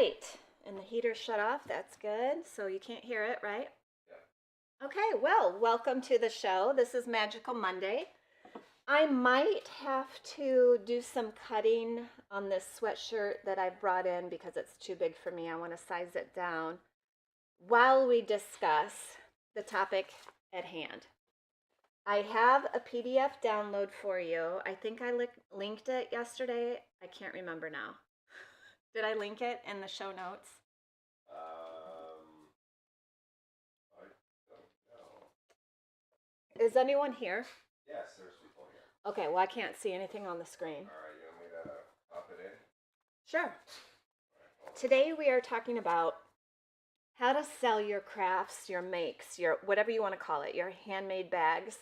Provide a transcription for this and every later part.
right. And the heater shut off. That's good. So you can't hear it, right? Yeah. Okay, well, welcome to the show. This is Magical Monday. I might have to do some cutting on this sweatshirt that I brought in because it's too big for me. I want to size it down while we discuss the topic at hand. I have a PDF download for you. I think I linked it yesterday. I can't remember now. Did I link it in the show notes? I don't know. Is anyone here? Yes, there's people here. Okay, well, I can't see anything on the screen. All right, you want me to pop it in? Sure. Today we are talking about how to sell your crafts, your makes, your whatever you want to call it, your handmade bags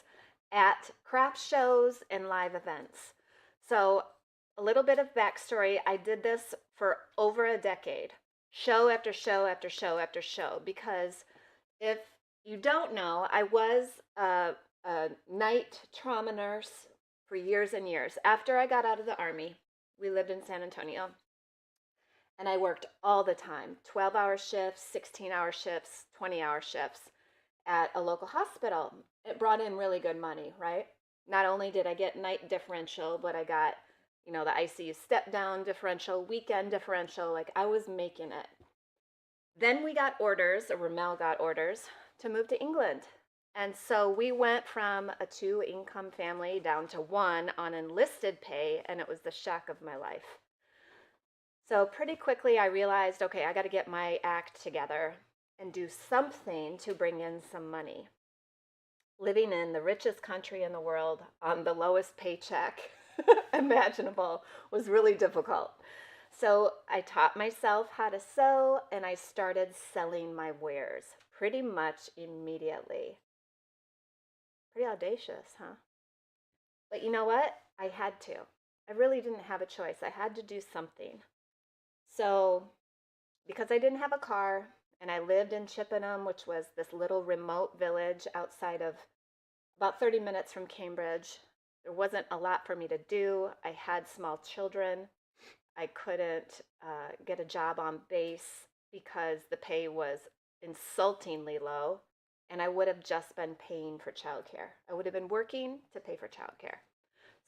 at craft shows and live events. So, a little bit of backstory. I did this for over a decade, show after show after show after show, because if you don't know, I was a night trauma nurse for years and years. After I got out of the Army, we lived in San Antonio, and I worked all the time, 12-hour shifts, 16-hour shifts, 20-hour shifts at a local hospital. It brought in really good money, right? Not only did I get night differential, but I got, the ICU step down differential, weekend differential. Like, I was making it. Then we got orders, or Ramel got orders, to move to England. And so we went from a 2-income family down to 1 on enlisted pay, and it was the shock of my life. So pretty quickly I realized, okay, I got to get my act together and do something to bring in some money. Living in the richest country in the world on the lowest paycheck imaginable was really difficult. So I taught myself how to sew, and I started selling my wares pretty much immediately. Pretty audacious, huh? But you know what? I had to. I really didn't have a choice. I had to do something. So, because I didn't have a car, and I lived in Chippenham, which was this little remote village outside of about 30 minutes from Cambridge, there wasn't a lot for me to do. I had small children. I couldn't get a job on base because the pay was insultingly low, and I would have just been paying for childcare. I would have been working to pay for childcare.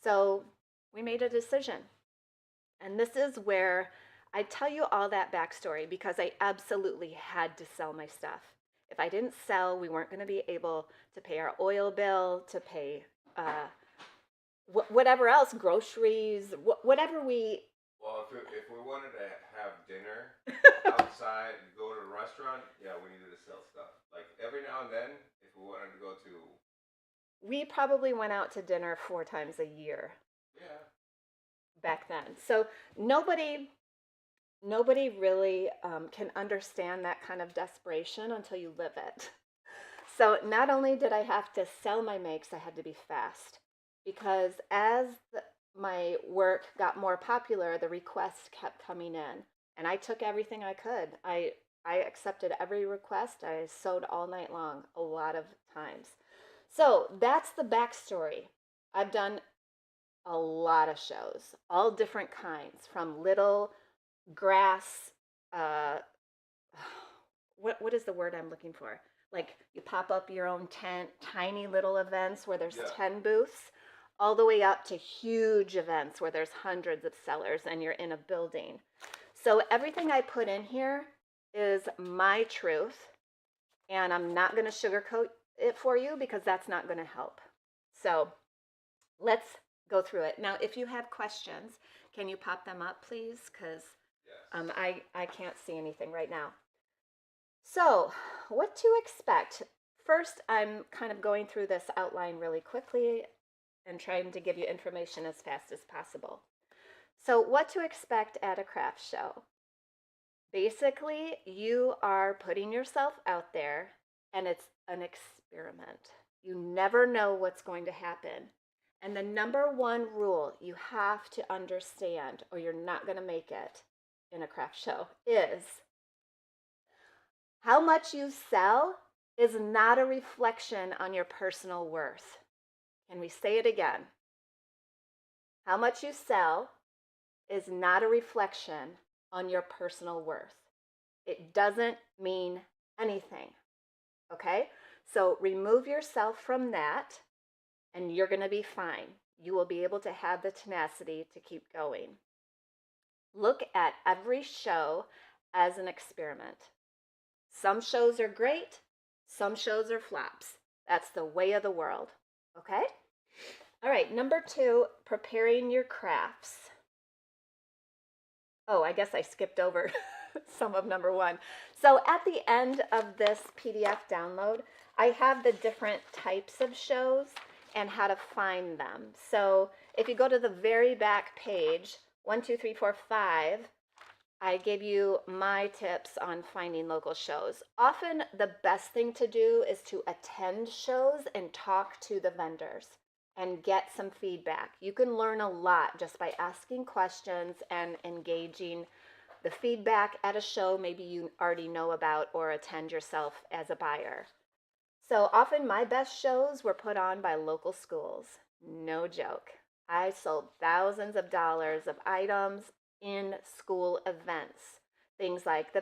So we made a decision. And this is where I tell you all that backstory because I absolutely had to sell my stuff. If I didn't sell, we weren't going to be able to pay our oil bill, to pay whatever else, groceries, whatever we. Well, if we wanted to have dinner outside and go to a restaurant, yeah, we needed to sell stuff. Like every now and then, if we wanted to go to. We probably went out to dinner 4 times a year. Yeah. Back then. So nobody really can understand that kind of desperation until you live it. So not only did I have to sell my makes, I had to be fast, because as my work got more popular, the requests kept coming in, and I took everything I could. I accepted every request. I sewed all night long, a lot of times. So that's the backstory. I've done a lot of shows, all different kinds, from little grass, what is the word I'm looking for? Like, you pop up your own tent, tiny little events where there's 10 booths, all the way up to huge events where there's hundreds of sellers and you're in a building. So everything I put in here is my truth, and I'm not going to sugarcoat it for you because that's not going to help. So let's go through it. Now, if you have questions, can you pop them up, please? Because I can't see anything right now. So, what to expect? First, I'm kind of going through this outline really quickly and trying to give you information as fast as possible. So, what to expect at a craft show? Basically, you are putting yourself out there, and it's an experiment. You never know what's going to happen. And the number one rule you have to understand, or you're not going to make it in a craft show, is how much you sell is not a reflection on your personal worth. Can we say it again? How much you sell is not a reflection on your personal worth. It doesn't mean anything. Okay? So remove yourself from that and you're going to be fine. You will be able to have the tenacity to keep going. Look at every show as an experiment. Some shows are great, some shows are flops. That's the way of the world. Okay? All right, number 2, preparing your crafts. Oh, I guess I skipped over some of number 1. So at the end of this PDF download, I have the different types of shows and how to find them. So if you go to the very back page, 1, 2, 3, 4, 5, I gave you my tips on finding local shows. Often the best thing to do is to attend shows and talk to the vendors and get some feedback. You can learn a lot just by asking questions and engaging the feedback at a show maybe you already know about or attend yourself as a buyer. So often my best shows were put on by local schools. No joke. I sold thousands of dollars of items in school events. Things like the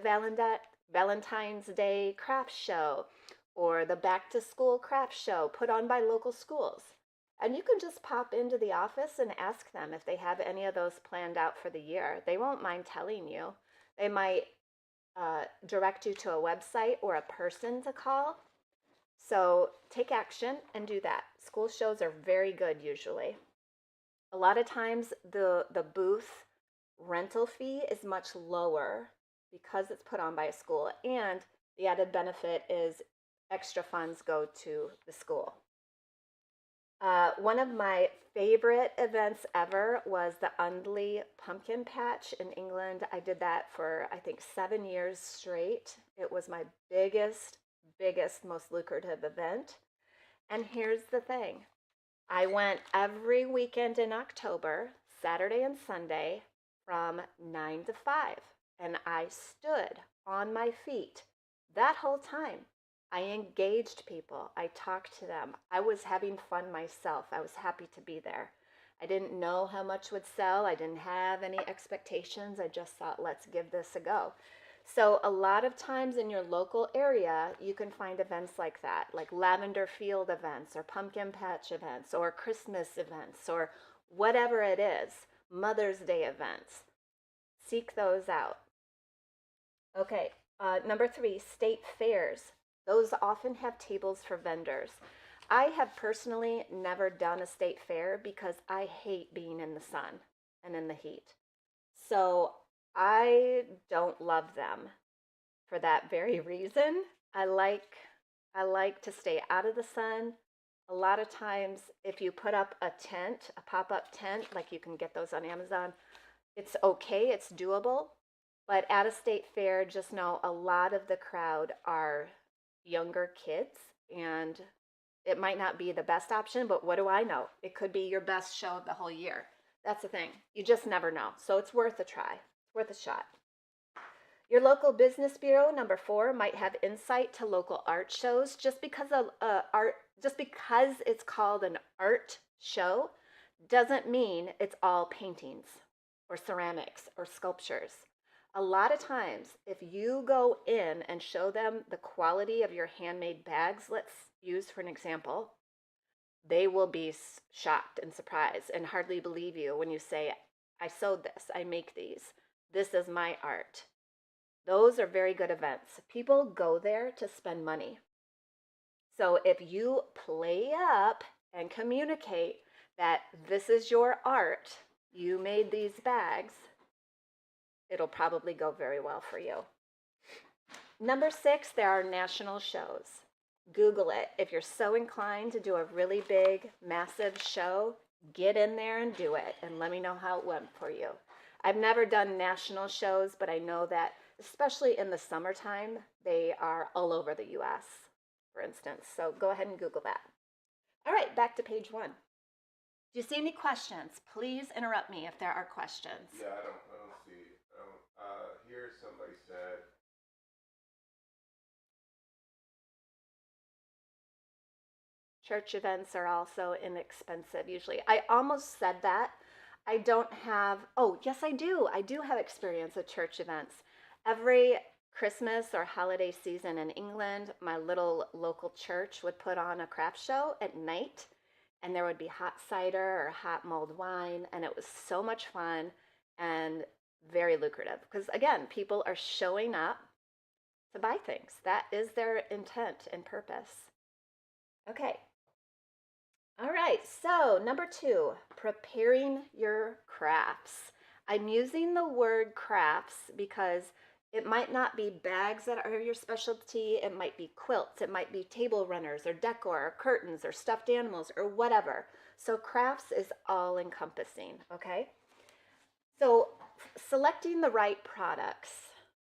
Valentine's Day craft show or the back to school craft show put on by local schools. And you can just pop into the office and ask them if they have any of those planned out for the year. They won't mind telling you. They might direct you to a website or a person to call. So take action and do that. School shows are very good usually. A lot of times the booth rental fee is much lower because it's put on by a school, and the added benefit is extra funds go to the school. One of my favorite events ever was the Undley Pumpkin Patch in England. I did that for, I think, 7 years straight. It was my biggest, most lucrative event. And here's the thing. I went every weekend in October, Saturday and Sunday, from 9 to 5. And I stood on my feet that whole time. I engaged people. I talked to them. I was having fun myself. I was happy to be there. I didn't know how much would sell. I didn't have any expectations. I just thought, let's give this a go. So a lot of times in your local area, you can find events like that, like lavender field events or pumpkin patch events or Christmas events or whatever it is, Mother's Day events. Seek those out. Okay, number 3, state fairs. Those often have tables for vendors. I have personally never done a state fair because I hate being in the sun and in the heat. So I don't love them for that very reason. I like to stay out of the sun. A lot of times if you put up a tent, a pop-up tent, like you can get those on Amazon, it's okay, it's doable. But at a state fair, just know a lot of the crowd are younger kids, and it might not be the best option, but what do I know? It could be your best show of the whole year. That's the thing. You just never know. So it's worth a try. It's worth a shot. Your local business bureau, number 4, might have insight to local art shows. Just because it's called an art show doesn't mean it's all paintings or ceramics or sculptures. A lot of times, if you go in and show them the quality of your handmade bags, let's use for an example, they will be shocked and surprised and hardly believe you when you say, I sewed this, I make these, this is my art. Those are very good events. People go there to spend money. So if you play up and communicate that this is your art, you made these bags, it'll probably go very well for you. Number 6, there are national shows. Google it. If you're so inclined to do a really big, massive show, get in there and do it and let me know how it went for you. I've never done national shows, but I know that especially in the summertime, they are all over the US, for instance. So go ahead and Google that. All right, back to page 1. Do you see any questions? Please interrupt me if there are questions. Yeah, I don't see. Here somebody said. Church events are also inexpensive usually. I almost said that. I don't have, oh, yes, I do. I do have experience with church events. Every Christmas or holiday season in England, my little local church would put on a craft show at night, and there would be hot cider or hot mulled wine, and it was so much fun and very lucrative because, again, people are showing up to buy things. That is their intent and purpose. Okay. All right. So, number 2, preparing your crafts. I'm using the word crafts because it might not be bags that are your specialty. It might be quilts. It might be table runners or decor or curtains or stuffed animals or whatever. So, crafts is all encompassing. Okay. So, selecting the right products.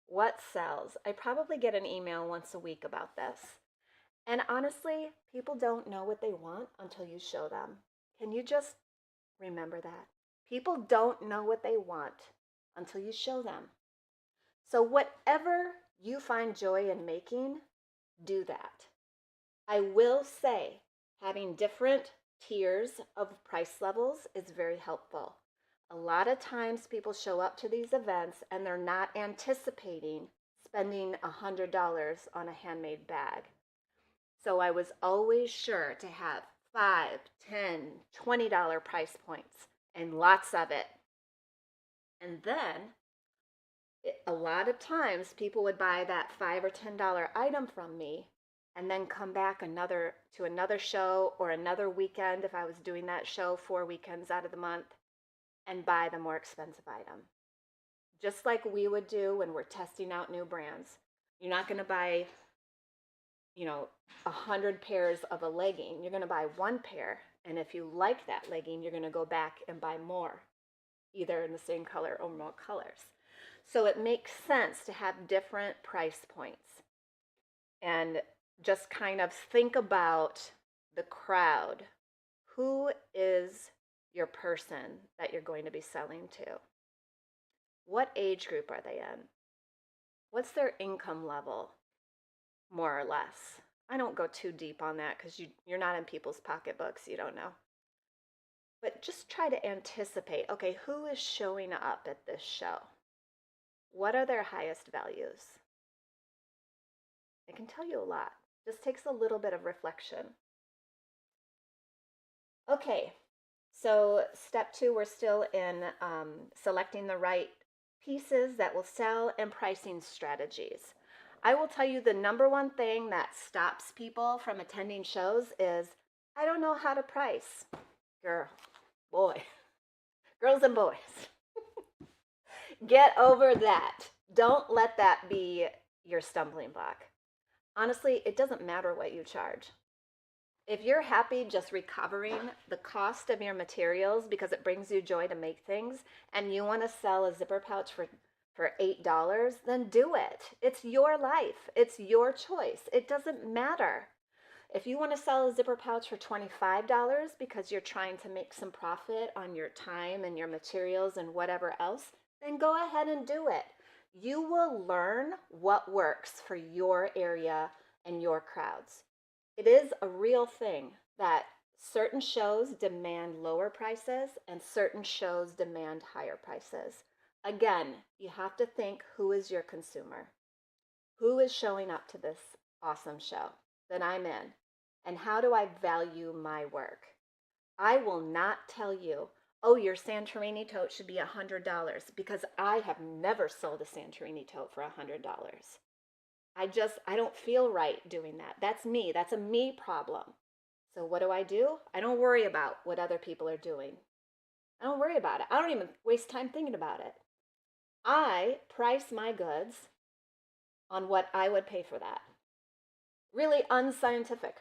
What sells? I probably get an email once a week about this. And honestly, people don't know what they want until you show them. Can you just remember that? People don't know what they want until you show them. So, whatever you find joy in making, do that. I will say having different tiers of price levels is very helpful. A lot of times people show up to these events and they're not anticipating spending $100 on a handmade bag. So I was always sure to have $5, $10, $20 price points and lots of it. And then a lot of times people would buy that $5 or $10 item from me and then come back to another show or another weekend if I was doing that show 4 weekends out of the month and buy the more expensive item. Just like we would do when we're testing out new brands. You're not going to buy 100 pairs of a legging. You're going to buy one pair, and if you like that legging, you're going to go back and buy more, either in the same color or more colors. So it makes sense to have different price points and just kind of think about the crowd. Who is your person that you're going to be selling to? What age group are they in? What's their income level, more or less? I don't go too deep on that because you're not in people's pocketbooks. You don't know. But just try to anticipate, okay, who is showing up at this show? What are their highest values? It can tell you a lot. Just takes a little bit of reflection. Okay, so step 2, we're still in selecting the right pieces that will sell and pricing strategies. I will tell you the number one thing that stops people from attending shows is I don't know how to price. Boy, girls and boys. Get over that. Don't let that be your stumbling block. Honestly, it doesn't matter what you charge. If you're happy just recovering the cost of your materials because it brings you joy to make things and you want to sell a zipper pouch for $8, then do it. It's your life. It's your choice. It doesn't matter. If you want to sell a zipper pouch for $25 because you're trying to make some profit on your time and your materials and whatever else, then go ahead and do it. You will learn what works for your area and your crowds. It is a real thing that certain shows demand lower prices and certain shows demand higher prices. Again, you have to think, who is your consumer? Who is showing up to this awesome show that I'm in? And how do I value my work? I will not tell you, oh, your Santorini tote should be $100 because I have never sold a Santorini tote for $100. I don't feel right doing that. That's me. That's a me problem. So what do? I don't worry about what other people are doing. I don't worry about it. I don't even waste time thinking about it. I price my goods on what I would pay for that. Really unscientific,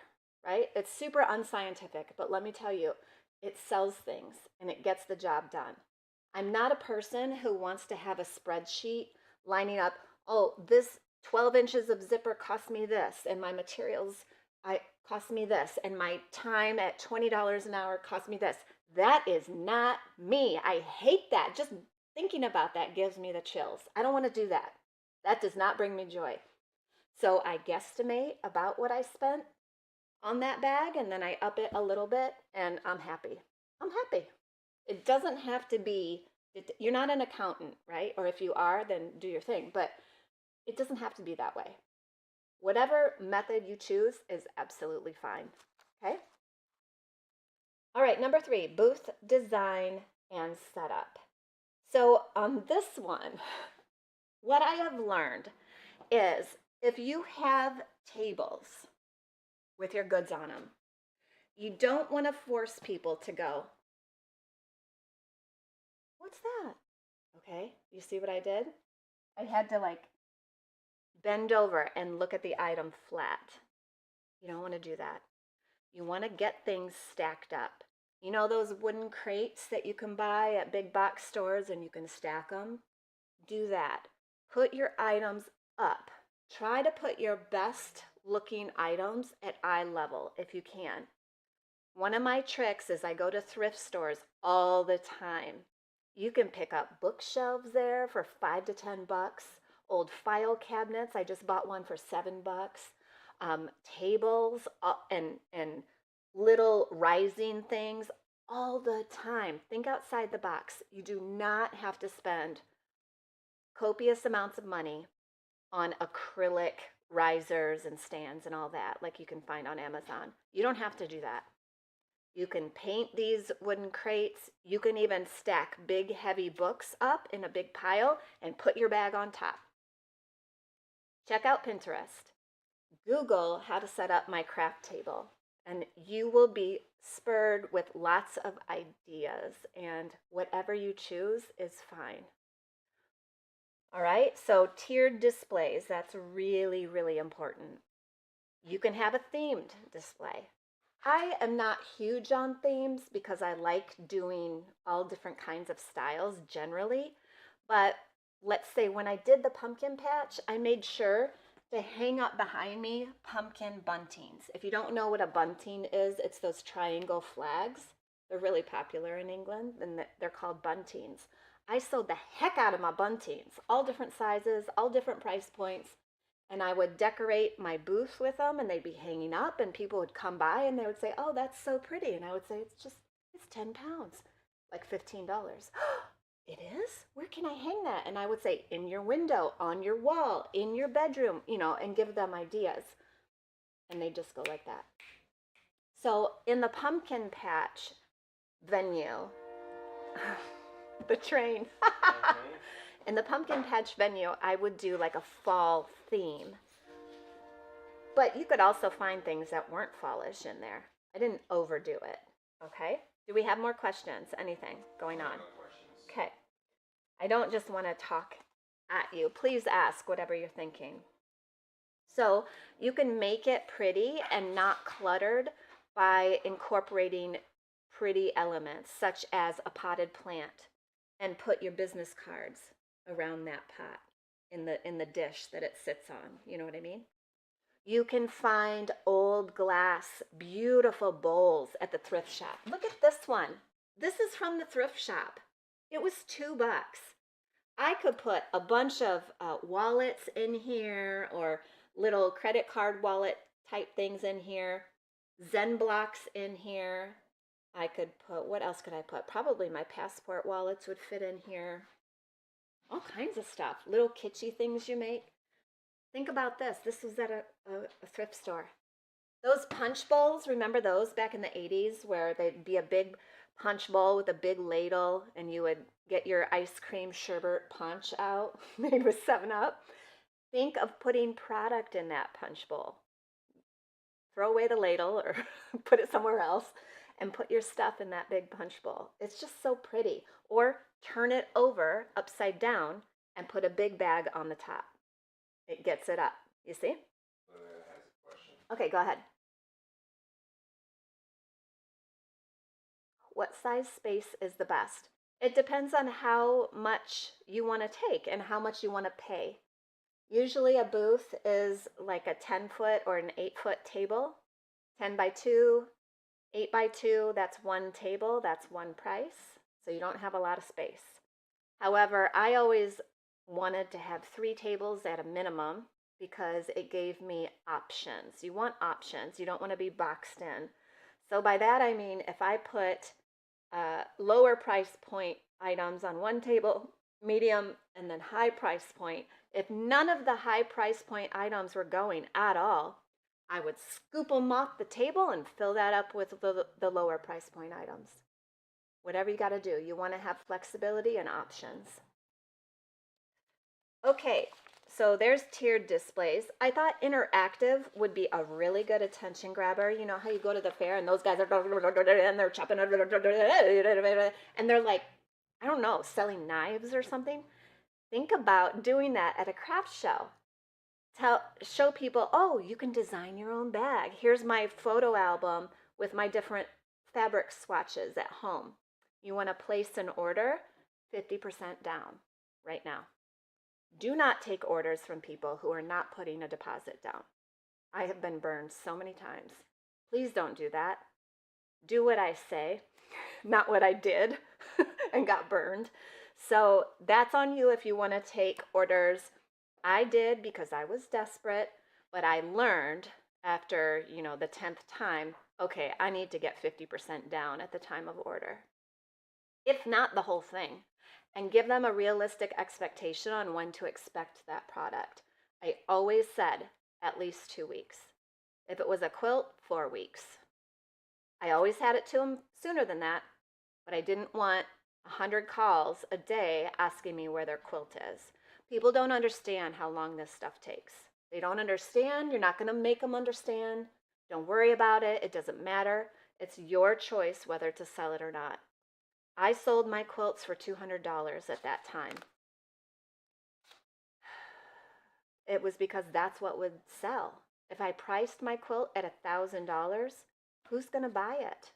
right? It's super unscientific, but let me tell you, it sells things and it gets the job done. I'm not a person who wants to have a spreadsheet lining up, oh, this 12 inches of zipper cost me this, and my materials cost me this, and my time at $20 an hour cost me this. That is not me. I hate that. Just thinking about that gives me the chills. I don't want to do that. That does not bring me joy. So I guesstimate about what I spent on that bag, and then I up it a little bit, and I'm happy. I'm happy. It doesn't have to be, you're not an accountant, right? Or if you are, then do your thing. But It doesn't have to be that way. Whatever method you choose is absolutely fine. Okay? All right, number 3, booth design and setup. So on this one, what I have learned is if you have tables with your goods on them, you don't want to force people to go, what's that? Okay, you see what I did? I had to like bend over and look at the item flat. You don't want to do that. You want to get things stacked up. You know those wooden crates that you can buy at big box stores and you can stack them? Do that. Put your items up. Try to put your best looking items at eye level if you can. One of my tricks is I go to thrift stores all the time. You can pick up bookshelves there for 5 to 10 bucks. Old file cabinets. I just bought one for 7 bucks. Tables and little rising things all the time. Think outside the box. You do not have to spend copious amounts of money on acrylic risers and stands and all that like you can find on Amazon. You don't have to do that. You can paint these wooden crates. You can even stack big, heavy books up in a big pile and put your bag on top. Check out Pinterest. Google how to set up my craft table, and you will be spurred with lots of ideas, and whatever you choose is fine. All right, so tiered displays, that's really, really important. You can have a themed display. I am not huge on themes because I like doing all different kinds of styles generally. But let's say when I did the pumpkin patch, I made sure to hang up behind me pumpkin buntings. If you don't know what a bunting is, it's those triangle flags. They're really popular in England, and they're called buntings. I sewed the heck out of my buntings, all different sizes, all different price points. And I would decorate my booth with them, and they'd be hanging up, and people would come by and they would say, oh, that's so pretty. And I would say, it's 10 pounds, like $15. It is? Where can I hang that? And I would say, in your window, on your wall, in your bedroom, and give them ideas. And they just go like that. So in the pumpkin patch venue, the train. In the pumpkin patch venue, I would do like a fall theme. But you could also find things that weren't fallish in there. I didn't overdo it. Okay? Do we have more questions? Anything going on? No questions. Okay. I don't just want to talk at you. Please ask whatever you're thinking. So you can make it pretty and not cluttered by incorporating pretty elements such as a potted plant, and put your business cards around that pot in the dish that it sits on. You know what I mean? You can find old glass, beautiful bowls at the thrift shop. Look at this one. This is from the thrift shop. It was $2. I could put a bunch of wallets in here, or little credit card wallet type things in here, Zen blocks in here. I could put, what else could I put? Probably my passport wallets would fit in here. All kinds of stuff. Little kitschy things you make. Think about this. This was at a thrift store. Those punch bowls, remember those back in the 80s where they'd be a big punch bowl with a big ladle and you would get your ice cream sherbet punch out made with 7-Up? Think of putting product in that punch bowl. Throw away the ladle or put it somewhere else and put your stuff in that big punch bowl. It's just so pretty. Or turn it over upside down and put a big bag on the top. It gets it up. You see? Lynette has a question. Okay, go ahead. What size space is the best? It depends on how much you want to take and how much you want to pay. Usually a booth is like a 10-foot or an 8-foot table. 10 by 2, 8 by 2, that's one table, that's one price. So you don't have a lot of space. However, I always wanted to have 3 tables at a minimum because it gave me options. You want options. You don't want to be boxed in. So by that I mean if I put lower price point items on one table, medium, and then high price point, If none of the high price point items were going at all, I would scoop them off the table and fill that up with the lower price point items. Whatever you got to do, you want to have flexibility and options. Okay, so there's tiered displays. I thought interactive would be a really good attention grabber. You know how you go to the fair and those guys are and they're chopping and they're like, I don't know, selling knives or something. Think about doing that at a craft show. Show people, oh, you can design your own bag. Here's my photo album with my different fabric swatches at home. You want to place an order, 50% down right now. Do not take orders from people who are not putting a deposit down. I have been burned so many times. Please don't do that. Do what I say, not what I did and got burned. So that's on you if you want to take orders. I did because I was desperate, but I learned after, the 10th time, okay, I need to get 50% down at the time of order. If not the whole thing, and give them a realistic expectation on when to expect that product. I always said at least 2 weeks. If it was a quilt, 4 weeks. I always had it to them sooner than that, but I didn't want 100 calls a day asking me where their quilt is. People don't understand how long this stuff takes. They don't understand. You're not going to make them understand. Don't worry about it. It doesn't matter. It's your choice whether to sell it or not. I sold my quilts for $200 at that time. It was because that's what would sell. If I priced my quilt at $1,000, who's going to buy it?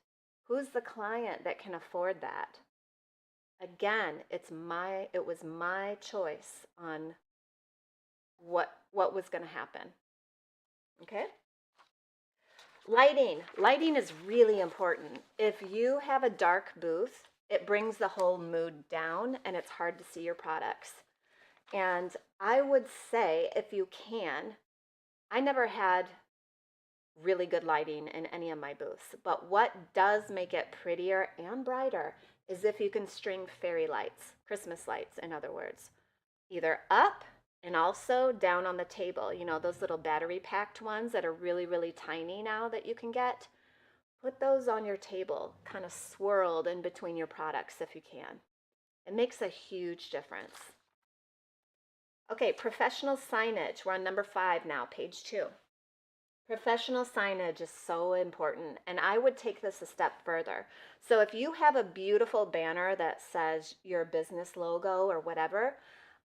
Who's the client that can afford that? Again, it was my choice on what was going to happen. Okay? Lighting is really important. If you have a dark booth, it brings the whole mood down and it's hard to see your products. And I would say, if you can, I never had really good lighting in any of my booths, but what does make it prettier and brighter is if you can string fairy lights, Christmas lights, in other words, either up and also down on the table. Those little battery packed ones that are really, really tiny now that you can get. Put those on your table, kind of swirled in between your products if you can. It makes a huge difference. Okay, professional signage. We're on number 5 now, page 2. Professional signage is so important, and I would take this a step further. So if you have a beautiful banner that says your business logo or whatever,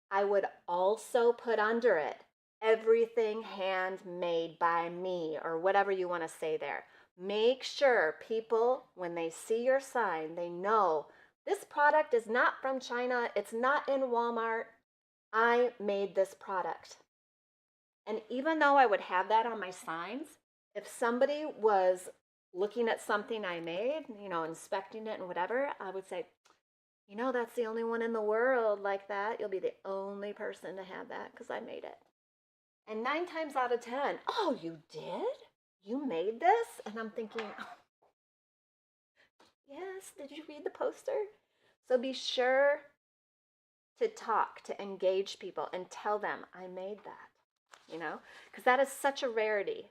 I would also put under it, everything handmade by me, or whatever you want to say there. Make sure people, when they see your sign, they know this product is not from China, it's not in Walmart. I made this product. And even though I would have that on my signs, if somebody was looking at something I made, inspecting it and whatever, I would say, that's the only one in the world like that. You'll be the only person to have that because I made it. And 9 times out of 10, oh, you did? You made this? And I'm thinking, oh, yes, did you read the poster? So be sure to talk, to engage people and tell them I made that, because that is such a rarity.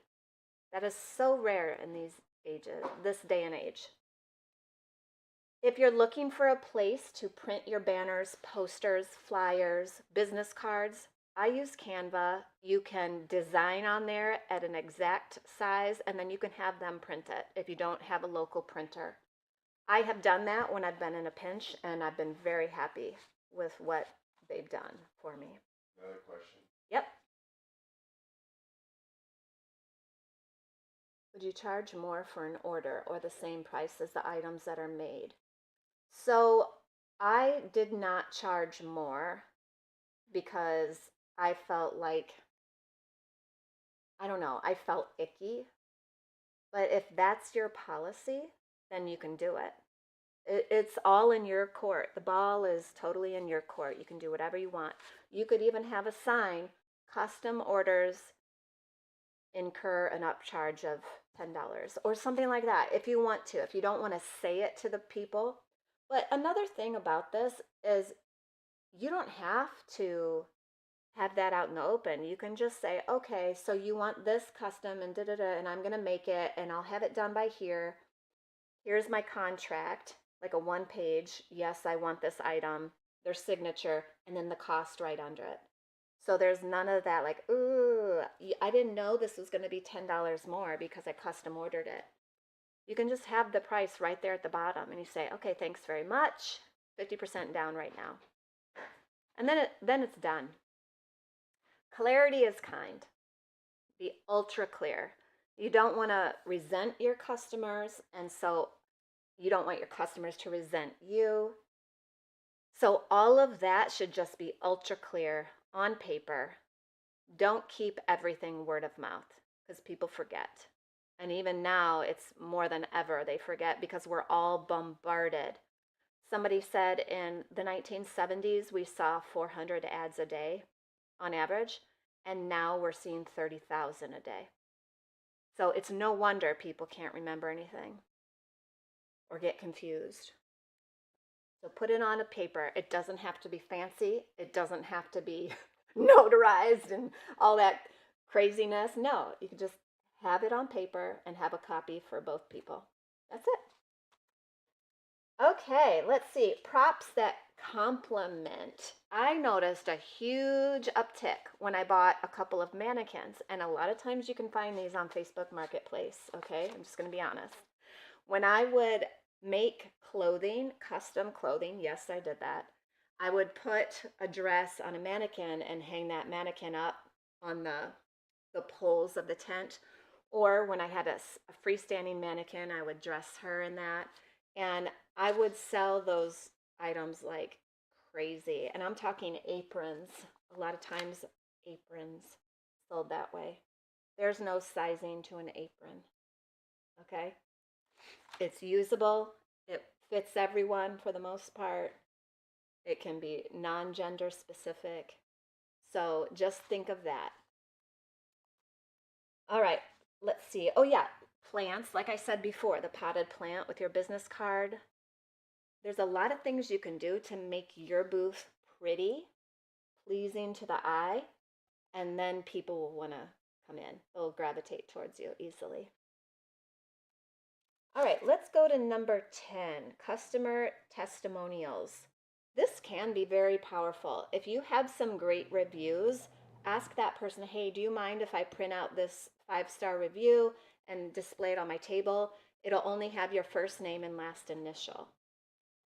That is so rare in this day and age. If you're looking for a place to print your banners, posters, flyers, business cards, I use Canva. You can design on there at an exact size, and then you can have them print it if you don't have a local printer. I have done that when I've been in a pinch, and I've been very happy with what they've done for me. Another question. Yep. Would you charge more for an order or the same price as the items that are made? So I did not charge more because I felt like, I don't know, I felt icky. But if that's your policy, then you can do it. It's all in your court. The ball is totally in your court. You can do whatever you want. You could even have a sign, custom orders incur an upcharge of $10 or something like that if you want to, if you don't want to say it to the people. But another thing about this is you don't have to have that out in the open. You can just say, okay, so you want this custom and da da da, and I'm going to make it and I'll have it done by here. Here's my contract, like a one page. Yes, I want this item, their signature, and then the cost right under it. So there's none of that like, ooh, I didn't know this was going to be $10 more because I custom ordered it. You can just have the price right there at the bottom and you say, okay, thanks very much, 50% down right now. And then it's done. Clarity is kind. Be ultra clear. You don't want to resent your customers, and so you don't want your customers to resent you. So all of that should just be ultra clear on paper. Don't keep everything word of mouth because people forget. And even now, it's more than ever they forget because we're all bombarded. Somebody said in the 1970s, we saw 400 ads a day on average, and now we're seeing 30,000 a day. So it's no wonder people can't remember anything or get confused. So put it on a paper. It doesn't have to be fancy. It doesn't have to be notarized and all that craziness. No, you can just have it on paper and have a copy for both people. That's it. Okay, let's see. Props that complement. I noticed a huge uptick when I bought a couple of mannequins, and a lot of times you can find these on Facebook Marketplace. Okay, I'm just going to be honest. When I would make clothing, custom clothing, yes, I did that. I would put a dress on a mannequin and hang that mannequin up on the poles of the tent. Or when I had a freestanding mannequin, I would dress her in that. And I would sell those items like crazy. And I'm talking aprons. A lot of times, aprons sold that way. There's no sizing to an apron. Okay? It's usable. It fits everyone for the most part. It can be non gender specific. So just think of that. All right, let's see. Oh, yeah, plants. Like I said before, the potted plant with your business card. There's a lot of things you can do to make your booth pretty, pleasing to the eye, and then people will want to come in. They'll gravitate towards you easily. All right, let's go to number 10, customer testimonials. This can be very powerful. If you have some great reviews, ask that person, hey, do you mind if I print out this 5-star review and display it on my table? It'll only have your first name and last initial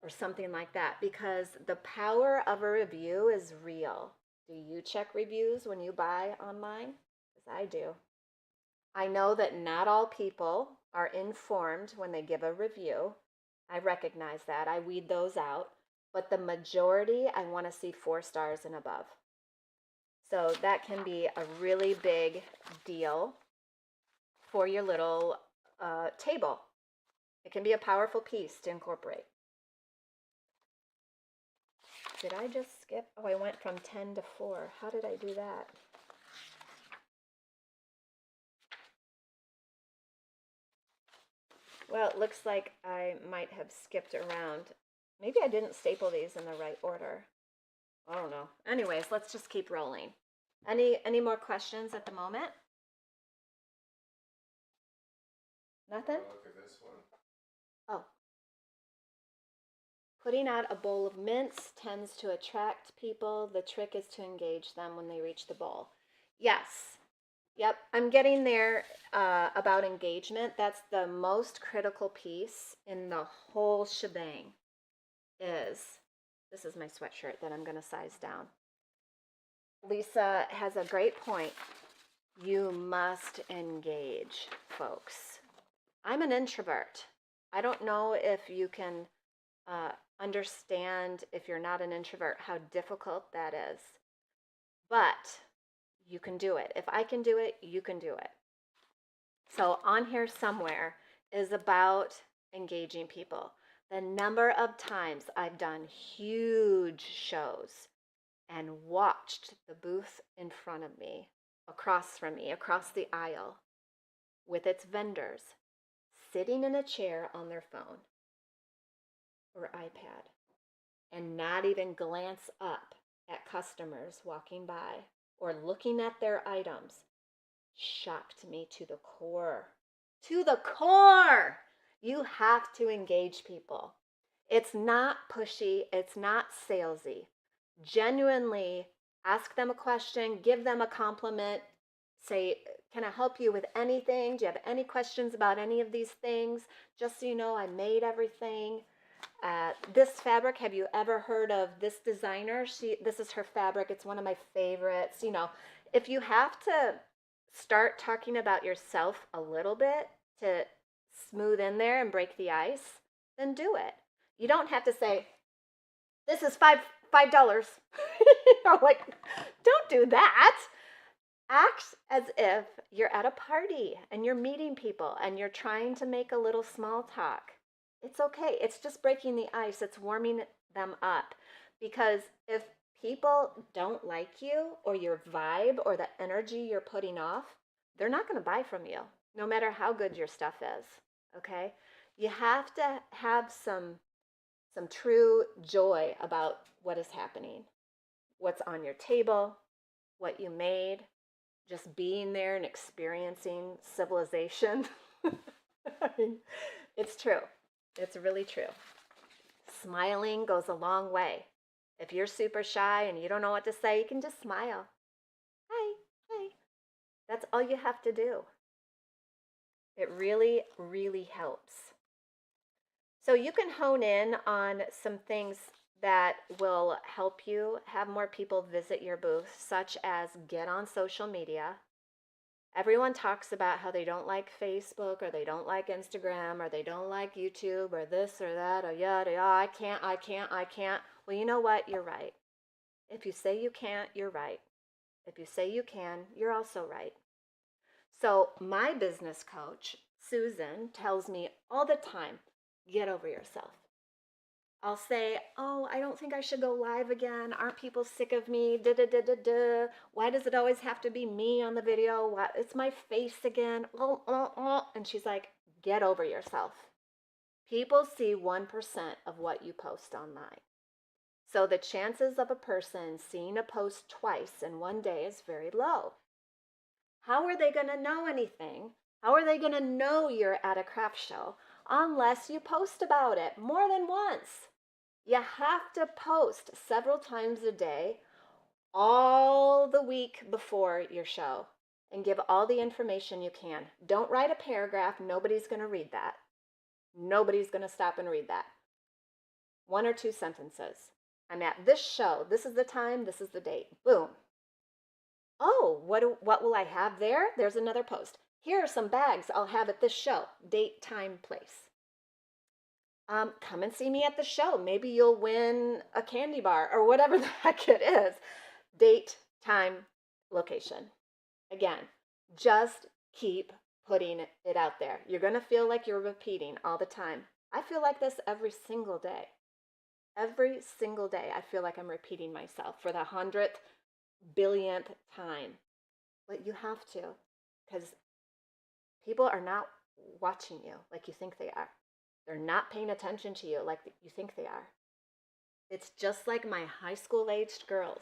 or something like that, because the power of a review is real. Do you check reviews when you buy online? Because I do. I know that not all people are informed when they give a review. I recognize that. I weed those out. But the majority, I want to see 4 stars and above. So that can be a really big deal for your little table. It can be a powerful piece to incorporate. Did I just skip? Oh, I went from 10 to 4. How did I do that? Well, it looks like I might have skipped around. Maybe I didn't staple these in the right order. I don't know. Anyways, let's just keep rolling. Any more questions at the moment? Nothing? Look at this one. Oh. Putting out a bowl of mints tends to attract people. The trick is to engage them when they reach the bowl. Yes. Yep, I'm getting there about engagement. That's the most critical piece in the whole shebang. This is my sweatshirt that I'm going to size down. Lisa has a great point. You must engage, folks. I'm an introvert. I don't know if you can understand, if you're not an introvert, how difficult that is. But you can do it. If I can do it, you can do it. So on here somewhere is about engaging people. The number of times I've done huge shows and watched the booth in front of me, across from me, across the aisle, with its vendors, sitting in a chair on their phone or iPad and not even glance up at customers walking by or looking at their items shocked me to the core. To the core! You have to engage people. It's not pushy, it's not salesy. Genuinely ask them a question, give them a compliment, say, can I help you with anything? Do you have any questions about any of these things? Just so you know, I made everything. This fabric, have you ever heard of this designer? This is her fabric. It's one of my favorites. You know, if you have to start talking about yourself a little bit to smooth in there and break the ice, then do it. You don't have to say, this is $5. You know, like, don't do that. Act as if you're at a party and you're meeting people and you're trying to make a little small talk. It's okay. It's just breaking the ice. It's warming them up. Because if people don't like you or your vibe or the energy you're putting off, they're not going to buy from you, no matter how good your stuff is. Okay? You have to have some true joy about what is happening, what's on your table, what you made, just being there and experiencing civilization. I mean, it's true. It's really true. Smiling goes a long way. If you're super shy and you don't know what to say, you can just smile. Hi, hi. That's all you have to do. It really, really helps. So you can hone in on some things that will help you have more people visit your booth, such as get on social media. Everyone talks about how they don't like Facebook or they don't like Instagram or they don't like YouTube or this or that or yada yada. I can't. Well, you know what? You're right. If you say you can't, you're right. If you say you can, you're also right. So my business coach, Susan, tells me all the time, get over yourself. I'll say, oh, I don't think I should go live again. Aren't people sick of me? Da da da da da. Why does it always have to be me on the video? What? It's my face again. And she's like, get over yourself. People see 1% of what you post online. So the chances of a person seeing a post twice in one day is very low. How are they going to know anything? How are they going to know you're at a craft show unless you post about it more than once? You have to post several times a day all the week before your show and give all the information you can. Don't write a paragraph. Nobody's going to read that. Nobody's going to stop and read that. 1 or 2 sentences. I'm at this show. This is the time. This is the date. Boom. Oh, what will I have there? There's another post. Here are some bags I'll have at this show. Date, time, place. Come and see me at the show. Maybe you'll win a candy bar or whatever the heck it is. Date, time, location. Again, just keep putting it out there. You're going to feel like you're repeating all the time. I feel like this every single day. Every single day, I feel like I'm repeating myself for the 100th billionth time. But you have to, because people are not watching you like you think they are. They're not paying attention to you like you think they are. It's just like my high school aged girls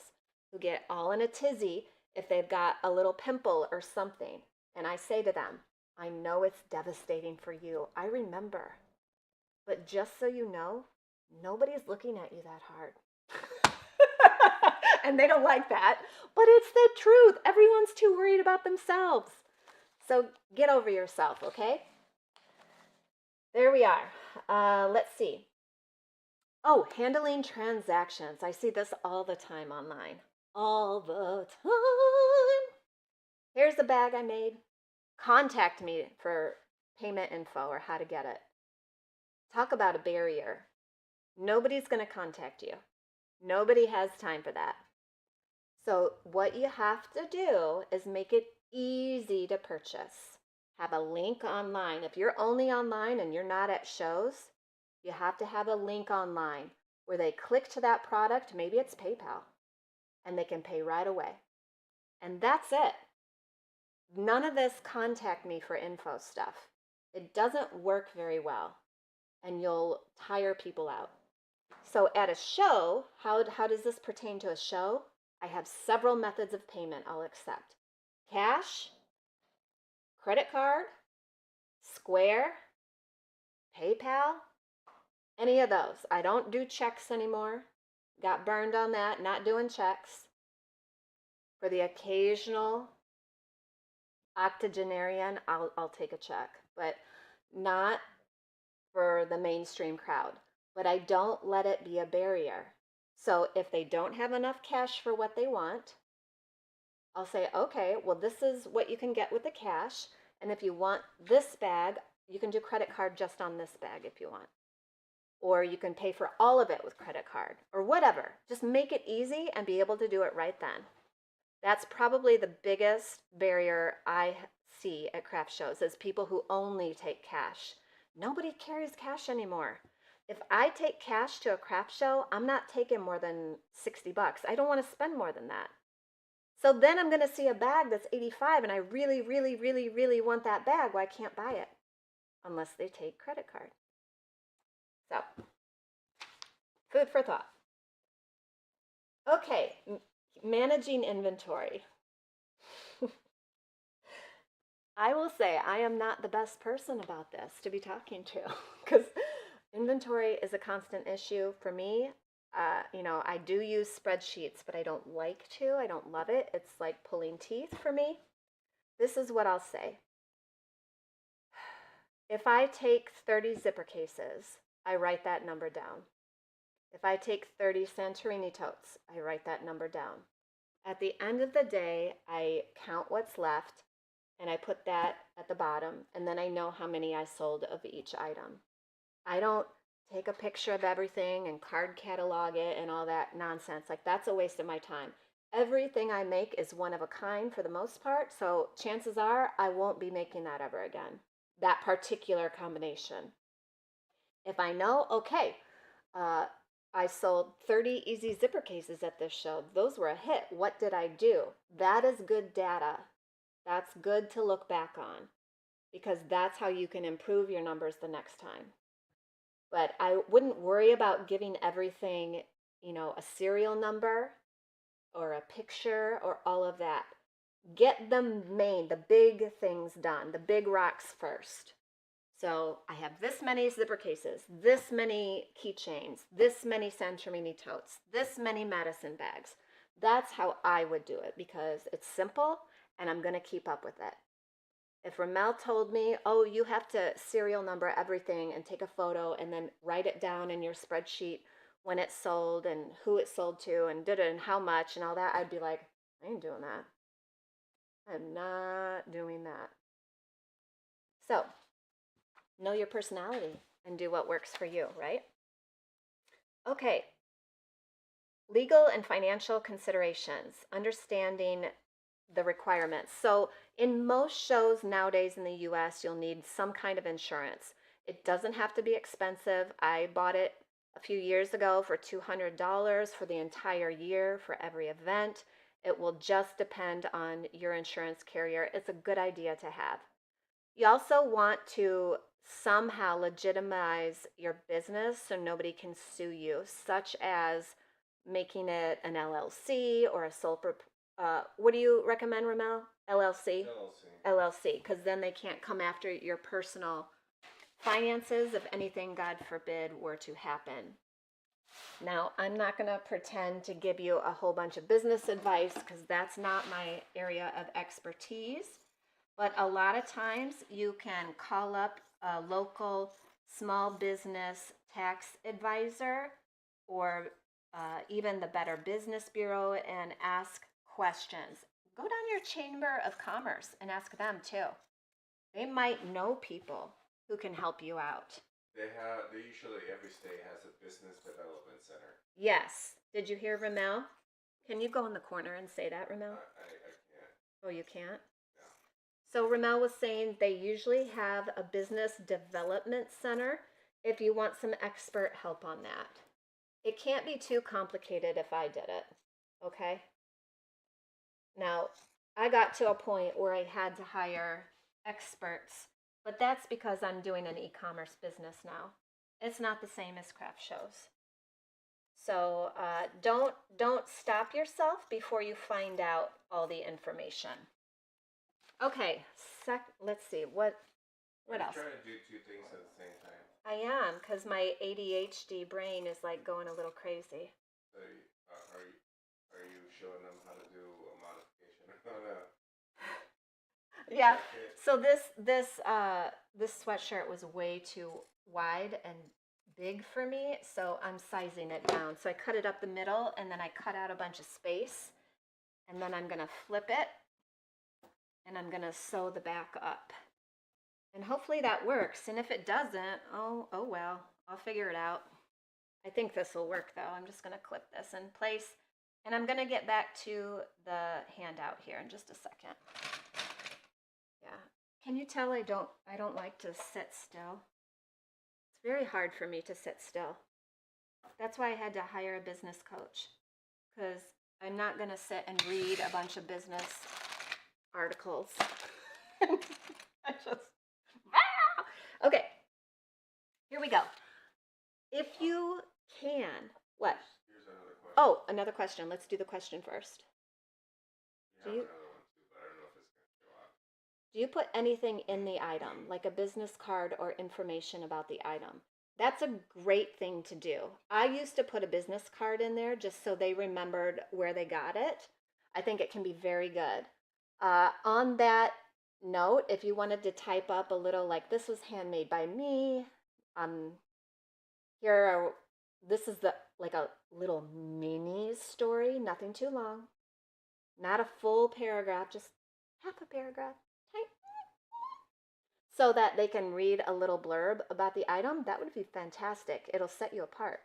who get all in a tizzy if they've got a little pimple or something. And I say to them, I know it's devastating for you. I remember. But just so you know, nobody's looking at you that hard. And they don't like that. But it's the truth. Everyone's too worried about themselves. So get over yourself, okay? There we are. Let's see. Oh, handling transactions. I see this all the time online. All the time. Here's the bag I made. Contact me for payment info or how to get it. Talk about a barrier. Nobody's going to contact you. Nobody has time for that. So what you have to do is make it easy to purchase. Have a link online. If you're only online and you're not at shows, you have to have a link online where they click to that product. Maybe it's PayPal, and they can pay right away. And that's it. None of this contact me for info stuff. It doesn't work very well, and you'll tire people out. So at a show, how does this pertain to a show? I have several methods of payment I'll accept. Cash, credit card, Square, PayPal, any of those. I don't do checks anymore. Got burned on that, not doing checks. For the occasional octogenarian, I'll take a check, but not for the mainstream crowd. But I don't let it be a barrier. So if they don't have enough cash for what they want, I'll say, okay, well, this is what you can get with the cash. And if you want this bag, you can do credit card just on this bag if you want. Or you can pay for all of it with credit card or whatever. Just make it easy and be able to do it right then. That's probably the biggest barrier I see at craft shows is people who only take cash. Nobody carries cash anymore. If I take cash to a craft show, I'm not taking more than $60. I don't want to spend more than that. So then I'm going to see a bag that's 85 and I really, really, really, really want that bag. Well, I can't buy it unless they take credit card. So, food for thought. Okay, managing inventory. I will say I am not the best person about this to be talking to because inventory is a constant issue for me. I do use spreadsheets, but I don't like to. I don't love it. It's like pulling teeth for me. This is what I'll say. If I take 30 zipper cases, I write that number down. If I take 30 Santorini totes, I write that number down. At the end of the day, I count what's left and I put that at the bottom, and then I know how many I sold of each item. I don't take a picture of everything and card catalog it and all that nonsense. Like, that's a waste of my time. Everything I make is one of a kind for the most part, so chances are I won't be making that ever again, that particular combination. If I know, okay, I sold 30 easy zipper cases at this show. Those were a hit. What did I do? That is good data. That's good to look back on because that's how you can improve your numbers the next time. But I wouldn't worry about giving everything, a serial number or a picture or all of that. Get the big things done, the big rocks first. So I have this many zipper cases, this many keychains, this many Santorini totes, this many medicine bags. That's how I would do it because it's simple and I'm going to keep up with it. If Ramel told me, oh, you have to serial number everything and take a photo and then write it down in your spreadsheet when it's sold and who it sold to and did it and how much and all that, I'd be like, I ain't doing that. I'm not doing that. So, know your personality and do what works for you, right? Okay. Legal and financial considerations, understanding the requirements. So, in most shows nowadays in the US, you'll need some kind of insurance. It doesn't have to be expensive. I bought it a few years ago for $200 for the entire year for every event. It will just depend on your insurance carrier. It's a good idea to have. You also want to somehow legitimize your business so nobody can sue you, such as making it an LLC or a sole what do you recommend, Ramel? LLC? LLC, because then they can't come after your personal finances if anything, God forbid, were to happen. Now, I'm not going to pretend to give you a whole bunch of business advice because that's not my area of expertise. But a lot of times you can call up a local small business tax advisor or even the Better Business Bureau and ask questions. Go down your Chamber of Commerce and ask them too. They might know people who can help you out. They usually, every state has a business development center. Yes. Did you hear Ramel? Can you go in the corner and say that, Ramel? I can't. Oh, you can't? No. So Ramel was saying they usually have a business development center if you want some expert help on that. It can't be too complicated if I did it, okay? Now, I got to a point where I had to hire experts, but that's because I'm doing an e-commerce business now. It's not the same as craft shows. So don't stop yourself before you find out all the information. Okay, let's see what Are you else. trying to do two things at the same time? I am, because my ADHD brain is like going a little crazy. So are you showing them how to do a modification on a Yeah. jacket? So this sweatshirt was way too wide and big for me, so I'm sizing it down. So I cut it up the middle, and then I cut out a bunch of space, and then I'm gonna flip it, and I'm gonna sew the back up. And hopefully that works. And if it doesn't, oh well, I'll figure it out. I think this will work though. I'm just gonna clip this in place, and I'm gonna get back to the handout here in just a second. Yeah. Can you tell I don't like to sit still? It's very hard for me to sit still. That's why I had to hire a business coach, because I'm not going to sit and read a bunch of business articles. I just Okay. Here we go. If you can, what? Here's another question. Oh, another question. Let's do the question first. You Do have you another one too, but I don't know if it's gonna show up. Do you put anything in the item, like a business card or information about the item? That's a great thing to do. I used to put a business card in there just so they remembered where they got it. I think it can be very good. On that note, if you wanted to type up a little, like, this was handmade by me, um, here are, this is the like a little mini story, nothing too long, not a full paragraph, just half a paragraph, so that they can read a little blurb about the item, that would be fantastic. It'll set you apart.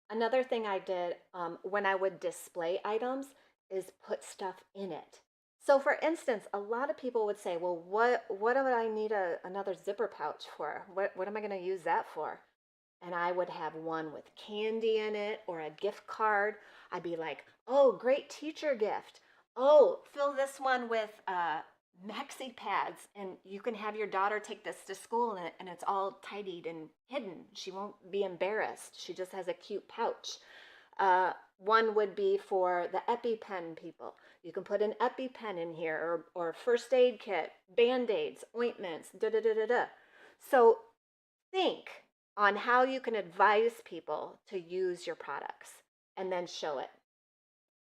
Another thing I did when I would display items is put stuff in it. So, for instance, a lot of people would say, "Well, what do I need another zipper pouch for? What am I going to use that for?" And I would have one with candy in it or a gift card. I'd be like, "Oh, great teacher gift. Oh, fill this one with maxi pads, and you can have your daughter take this to school, and it's all tidied and hidden. She won't be embarrassed. She just has a cute pouch." One would be for the EpiPen people. You can put an EpiPen in here, or first aid kit, band-aids, ointments, da da da da da. So think on how you can advise people to use your products, and then show it.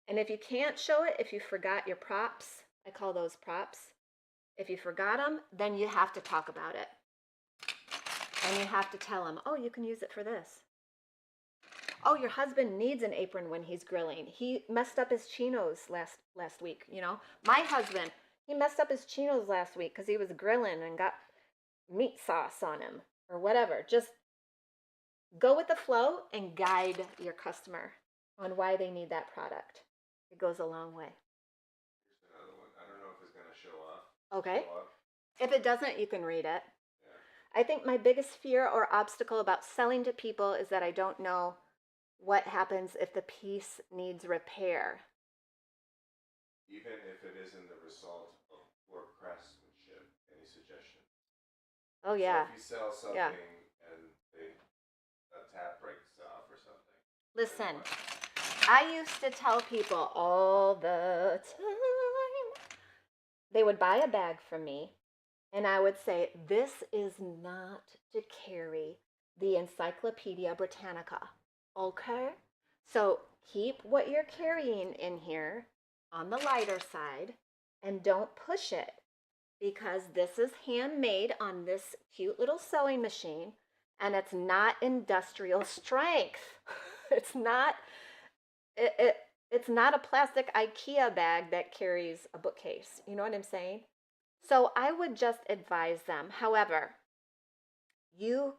And if you can't show it, if you forgot your props, I call those props. If you forgot them, then you have to talk about it. And you have to tell them, "Oh, you can use it for this. Oh, your husband needs an apron when he's grilling. He messed up his chinos last week, you know? My husband, he messed up his chinos last week because he was grilling and got meat sauce on him or whatever." Just go with the flow and guide your customer on why they need that product. It goes a long way. Here's another one. I don't know if it's gonna show up. Okay? Show up. If it doesn't, you can read it. Yeah. I think my biggest fear or obstacle about selling to people is that I don't know what happens if the piece needs repair. Even if it isn't the result of poor craftsmanship, any suggestions? Oh, yeah. So if you sell something Yeah. and a tap breaks off or something. Listen, I used to tell people all the time, they would buy a bag from me, and I would say, "This is not to carry the Encyclopedia Britannica, okay? So keep what you're carrying in here on the lighter side, and don't push it, because this is handmade on this cute little sewing machine, and it's not industrial strength." It's not it's not a plastic IKEA bag that carries a bookcase. You know what I'm saying? So I would just advise them. However, you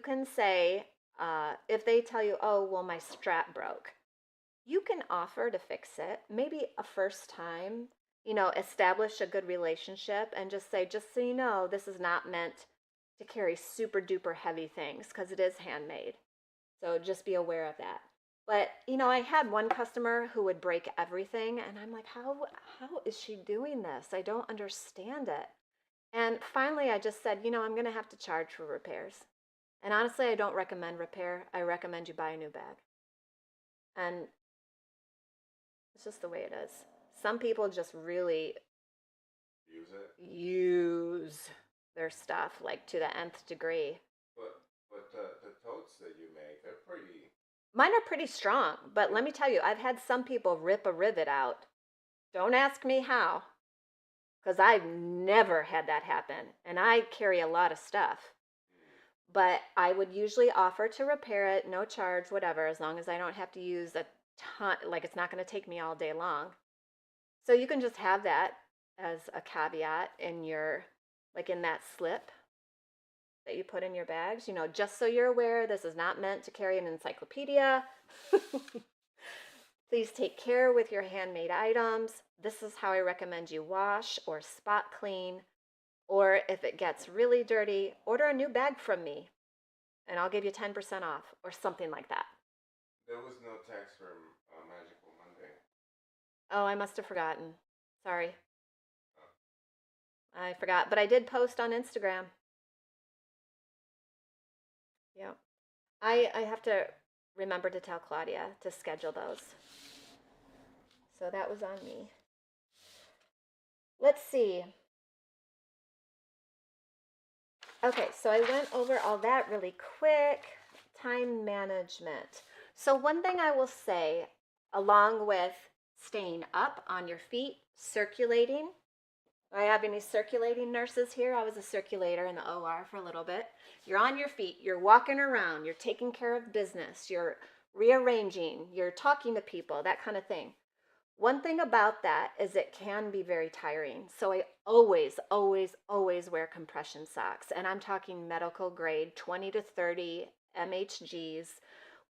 can say, if they tell you, "Oh, well, my strap broke," you can offer to fix it. Maybe a first time, establish a good relationship, and just say, "Just so you know, this is not meant to carry super duper heavy things because it is handmade. So just be aware of that." But I had one customer who would break everything, and I'm like, how is she doing this? I don't understand it. And finally, I just said, "I'm going to have to charge for repairs." And honestly, I don't recommend repair. I recommend you buy a new bag. And it's just the way it is. Some people just really Use it. use their stuff like to the nth degree. But the totes that you make, they're pretty. Mine are pretty strong, but let me tell you, I've had some people rip a rivet out. Don't ask me how, because I've never had that happen, and I carry a lot of stuff. But I would usually offer to repair it, no charge, whatever, as long as I don't have to use a ton, like it's not going to take me all day long. So you can just have that as a caveat in your, like in that slip that you put in your bags, just so you're aware, this is not meant to carry an encyclopedia. Please take care with your handmade items. This is how I recommend you wash or spot clean. Or if it gets really dirty, order a new bag from me and I'll give you 10% off or something like that. There was no text from Magical Monday. Oh, I must have forgotten. Sorry. I forgot, but I did post on Instagram. Yeah. I have to remember to tell Claudia to schedule those. So that was on me. Let's see. Okay, so I went over all that really quick. Time management. So one thing I will say, along with staying up on your feet, circulating. Do I have any circulating nurses here? I was a circulator in the OR for a little bit. You're on your feet, you're walking around, you're taking care of business, you're rearranging, you're talking to people, that kind of thing. One thing about that is it can be very tiring. So I always, always, always wear compression socks. And I'm talking medical grade 20 to 30 MHGs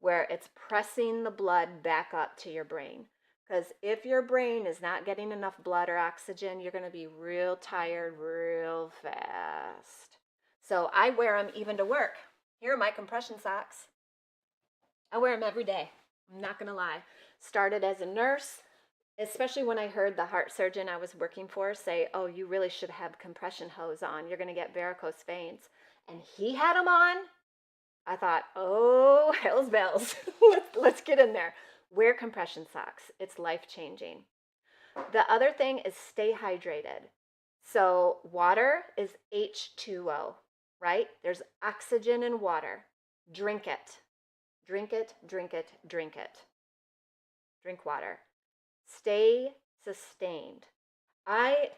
where it's pressing the blood back up to your brain. Because if your brain is not getting enough blood or oxygen, you're going to be real tired real fast. So I wear them even to work. Here are my compression socks. I wear them every day. I'm not going to lie. Started as a nurse, especially when I heard the heart surgeon I was working for say, oh, you really should have compression hose on. You're going to get varicose veins. And he had them on. I thought, oh, hell's bells. Let's get in there. Wear compression socks. It's life-changing. The other thing is stay hydrated. So water is H2O, right? There's oxygen in water. Drink it. Drink it, drink it, drink it. Drink water. Stay sustained. I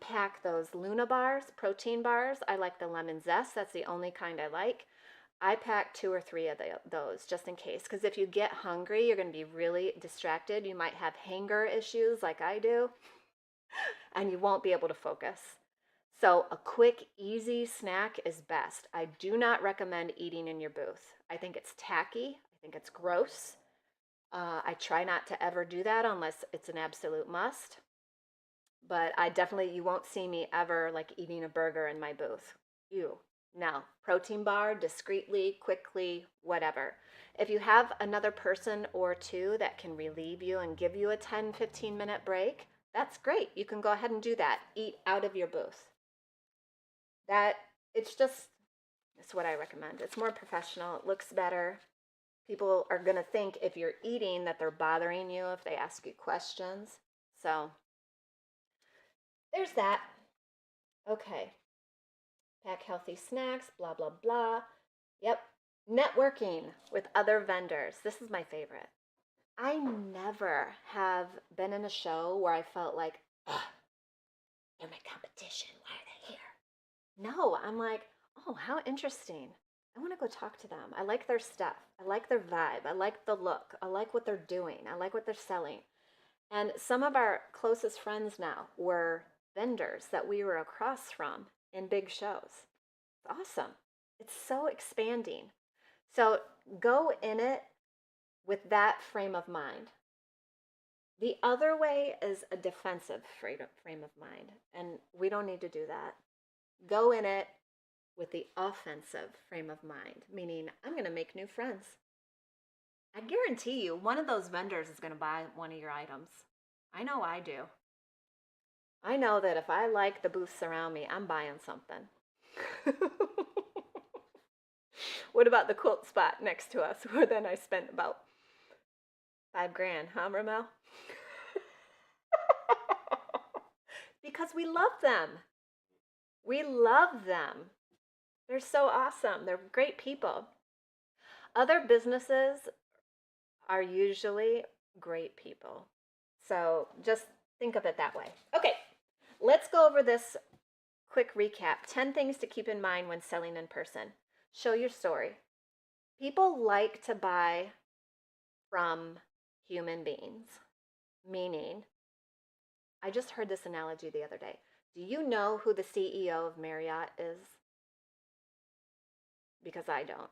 pack those Luna bars, protein bars. I like the lemon zest. That's the only kind I like. I pack 2 or 3 of those just in case. Because if you get hungry, you're going to be really distracted. You might have hanger issues like I do. And you won't be able to focus. So a quick, easy snack is best. I do not recommend eating in your booth. I think it's tacky. I think it's gross. I try not to ever do that unless it's an absolute must. But you won't see me ever like eating a burger in my booth. Ew. No, protein bar, discreetly, quickly, whatever. If you have another person or two that can relieve you and give you a 10-15 minute break, that's great. You can go ahead and do that. Eat out of your booth. It's what I recommend. It's more professional. It looks better. People are going to think if you're eating that they're bothering you if they ask you questions. So there's that. Okay. Pack healthy snacks, blah, blah, blah. Yep. Networking with other vendors. This is my favorite. I never have been in a show where I felt like, ugh, they're my competition. Why are they here? No, I'm like, oh, how interesting. I want to go talk to them. I like their stuff. I like their vibe. I like the look. I like what they're doing. I like what they're selling. And some of our closest friends now were vendors that we were across from in big shows. It's awesome. It's so expanding. So go in it with that frame of mind. The other way is a defensive frame of mind, and we don't need to do that. Go in it with the offensive frame of mind, meaning I'm going to make new friends. I guarantee you one of those vendors is going to buy one of your items. I know I do. I know that if I like the booths around me, I'm buying something. What about the Quilt Spot next to us, where then I spent about $5,000, huh, Ramel? Because we love them. We love them. They're so awesome. They're great people. Other businesses are usually great people. So just think of it that way. Okay, let's go over this quick recap. 10 things to keep in mind when selling in person. Show your story. People like to buy from human beings, meaning, I just heard this analogy the other day. Do you know who the CEO of Marriott is? Because I don't.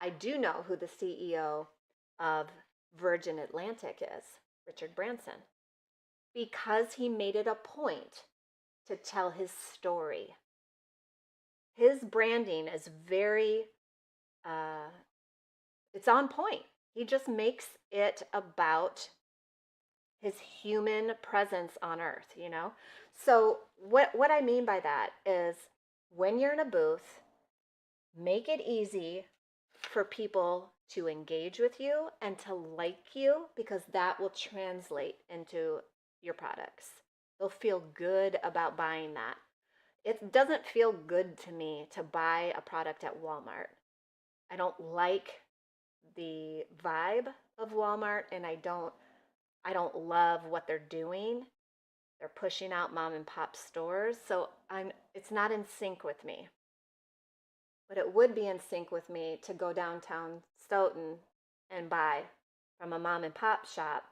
I do know who the CEO of Virgin Atlantic is, Richard Branson, because he made it a point to tell his story. His branding is very, it's on point. He just makes it about his human presence on earth, you know? So what I mean by that is when you're in a booth, make it easy for people to engage with you and to like you, because that will translate into your products. They'll feel good about buying that. It doesn't feel good to me to buy a product at Walmart. I don't like the vibe of Walmart, and I don't love what they're doing. They're pushing out mom and pop stores, so it's not in sync with me. But it would be in sync with me to go downtown Stoughton and buy from a mom and pop shop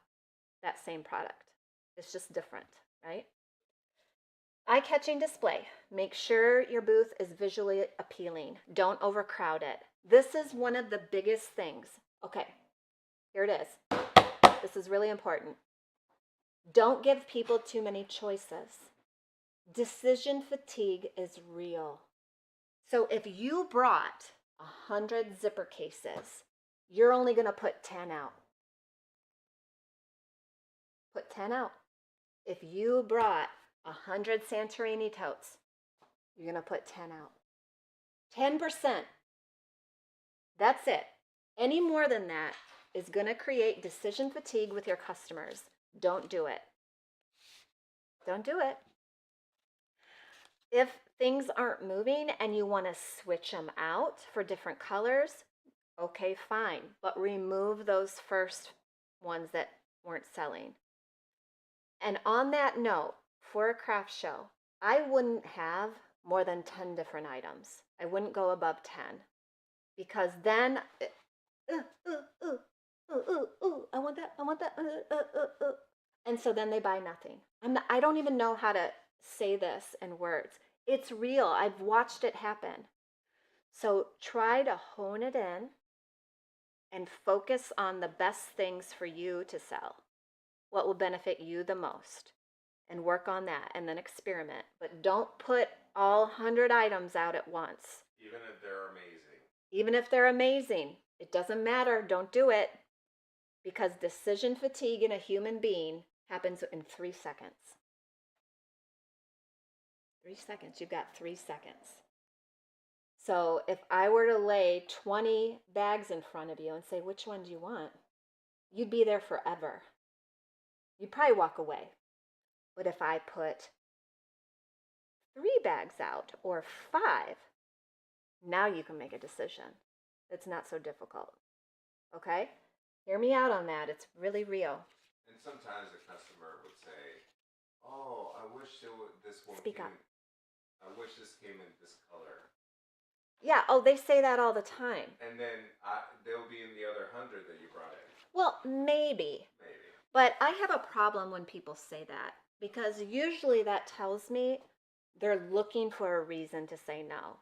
that same product. It's just different, right? Eye-catching display. Make sure your booth is visually appealing. Don't overcrowd it. This is one of the biggest things. Okay, here it is. This is really important. Don't give people too many choices. Decision fatigue is real. So if you brought 100 zipper cases, you're only going to put 10 out. Put 10 out. If you brought 100 Santorini totes, you're going to put 10 out. 10%. That's it. Any more than that is going to create decision fatigue with your customers. Don't do it. Don't do it. If things aren't moving and you want to switch them out for different colors, okay, fine. But remove those first ones that weren't selling. And on that note, for a craft show, I wouldn't have more than 10 different items. I wouldn't go above 10. Because then, I want that, And so then they buy nothing. I don't even know how to say this in words. It's real. I've watched it happen. So try to hone it in and focus on the best things for you to sell. What will benefit you the most? And work on that and then experiment. But don't put all 100 items out at once. Even if they're amazing. Even if they're amazing. It doesn't matter. Don't do it. Because decision fatigue in a human being happens in 3 seconds. 3 seconds. You've got 3 seconds. So if I were to lay 20 bags in front of you and say, which one do you want? You'd be there forever. You'd probably walk away. But if I put 3 bags out or 5, now you can make a decision. It's not so difficult. Okay? Hear me out on that. It's really real. And sometimes the customer would say, oh, I wish this one Speak came, up. I wish this came in this color. Yeah, oh, they say that all the time. And then they'll be in the other 100 that you brought in. Well, maybe. But I have a problem when people say that, because usually that tells me they're looking for a reason to say no.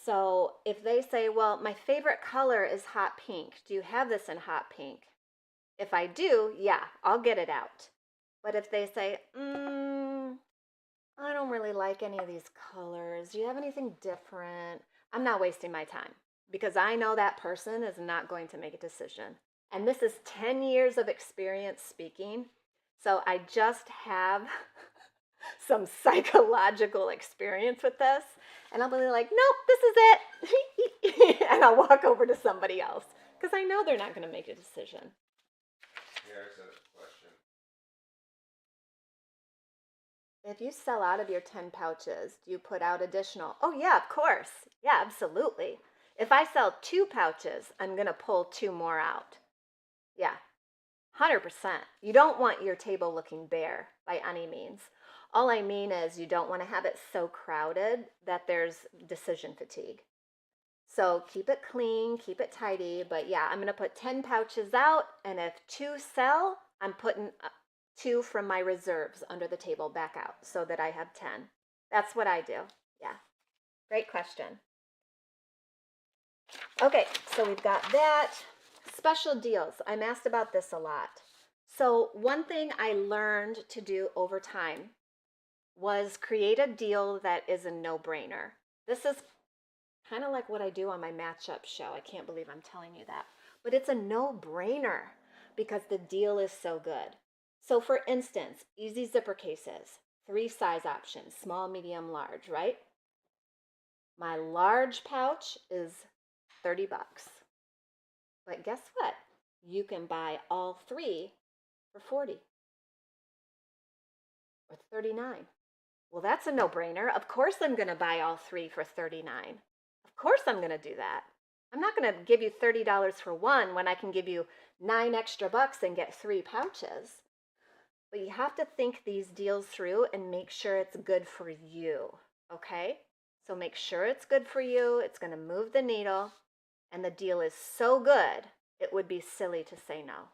So if they say, well, my favorite color is hot pink. Do you have this in hot pink? If I do, yeah, I'll get it out. But if they say, I don't really like any of these colors. Do you have anything different? I'm not wasting my time, because I know that person is not going to make a decision. And this is 10 years of experience speaking. So I just have some psychological experience with this. And I'll be like, nope, this is it. And I'll walk over to somebody else. because I know they're not going to make a decision. Here's a question. If you sell out of your 10 pouches, do you put out additional? Oh, yeah, of course. Yeah, absolutely. If I sell 2 pouches, I'm going to pull 2 more out. Yeah, 100%. You don't want your table looking bare by any means. All I mean is you don't want to have it so crowded that there's decision fatigue. So keep it clean, keep it tidy. But yeah, I'm going to put 10 pouches out, and if 2 sell, I'm putting 2 from my reserves under the table back out so that I have 10. That's what I do. Yeah. Great question. Okay, so we've got that. Special deals. I'm asked about this a lot. So one thing I learned to do over time was create a deal that is a no-brainer. This is kind of like what I do on my matchup show. I can't believe I'm telling you that. But it's a no-brainer because the deal is so good. So for instance, easy zipper cases, 3 size options, small, medium, large, right? My large pouch is 30 bucks. But guess what? You can buy all 3 for 40 or 39. Well, that's a no-brainer. Of course I'm going to buy all 3 for 39. Of course I'm going to do that. I'm not going to give you $30 for one when I can give you 9 extra bucks and get 3 pouches. But you have to think these deals through and make sure it's good for you, okay? So make sure it's good for you. It's going to move the needle, and the deal is so good, it would be silly to say no.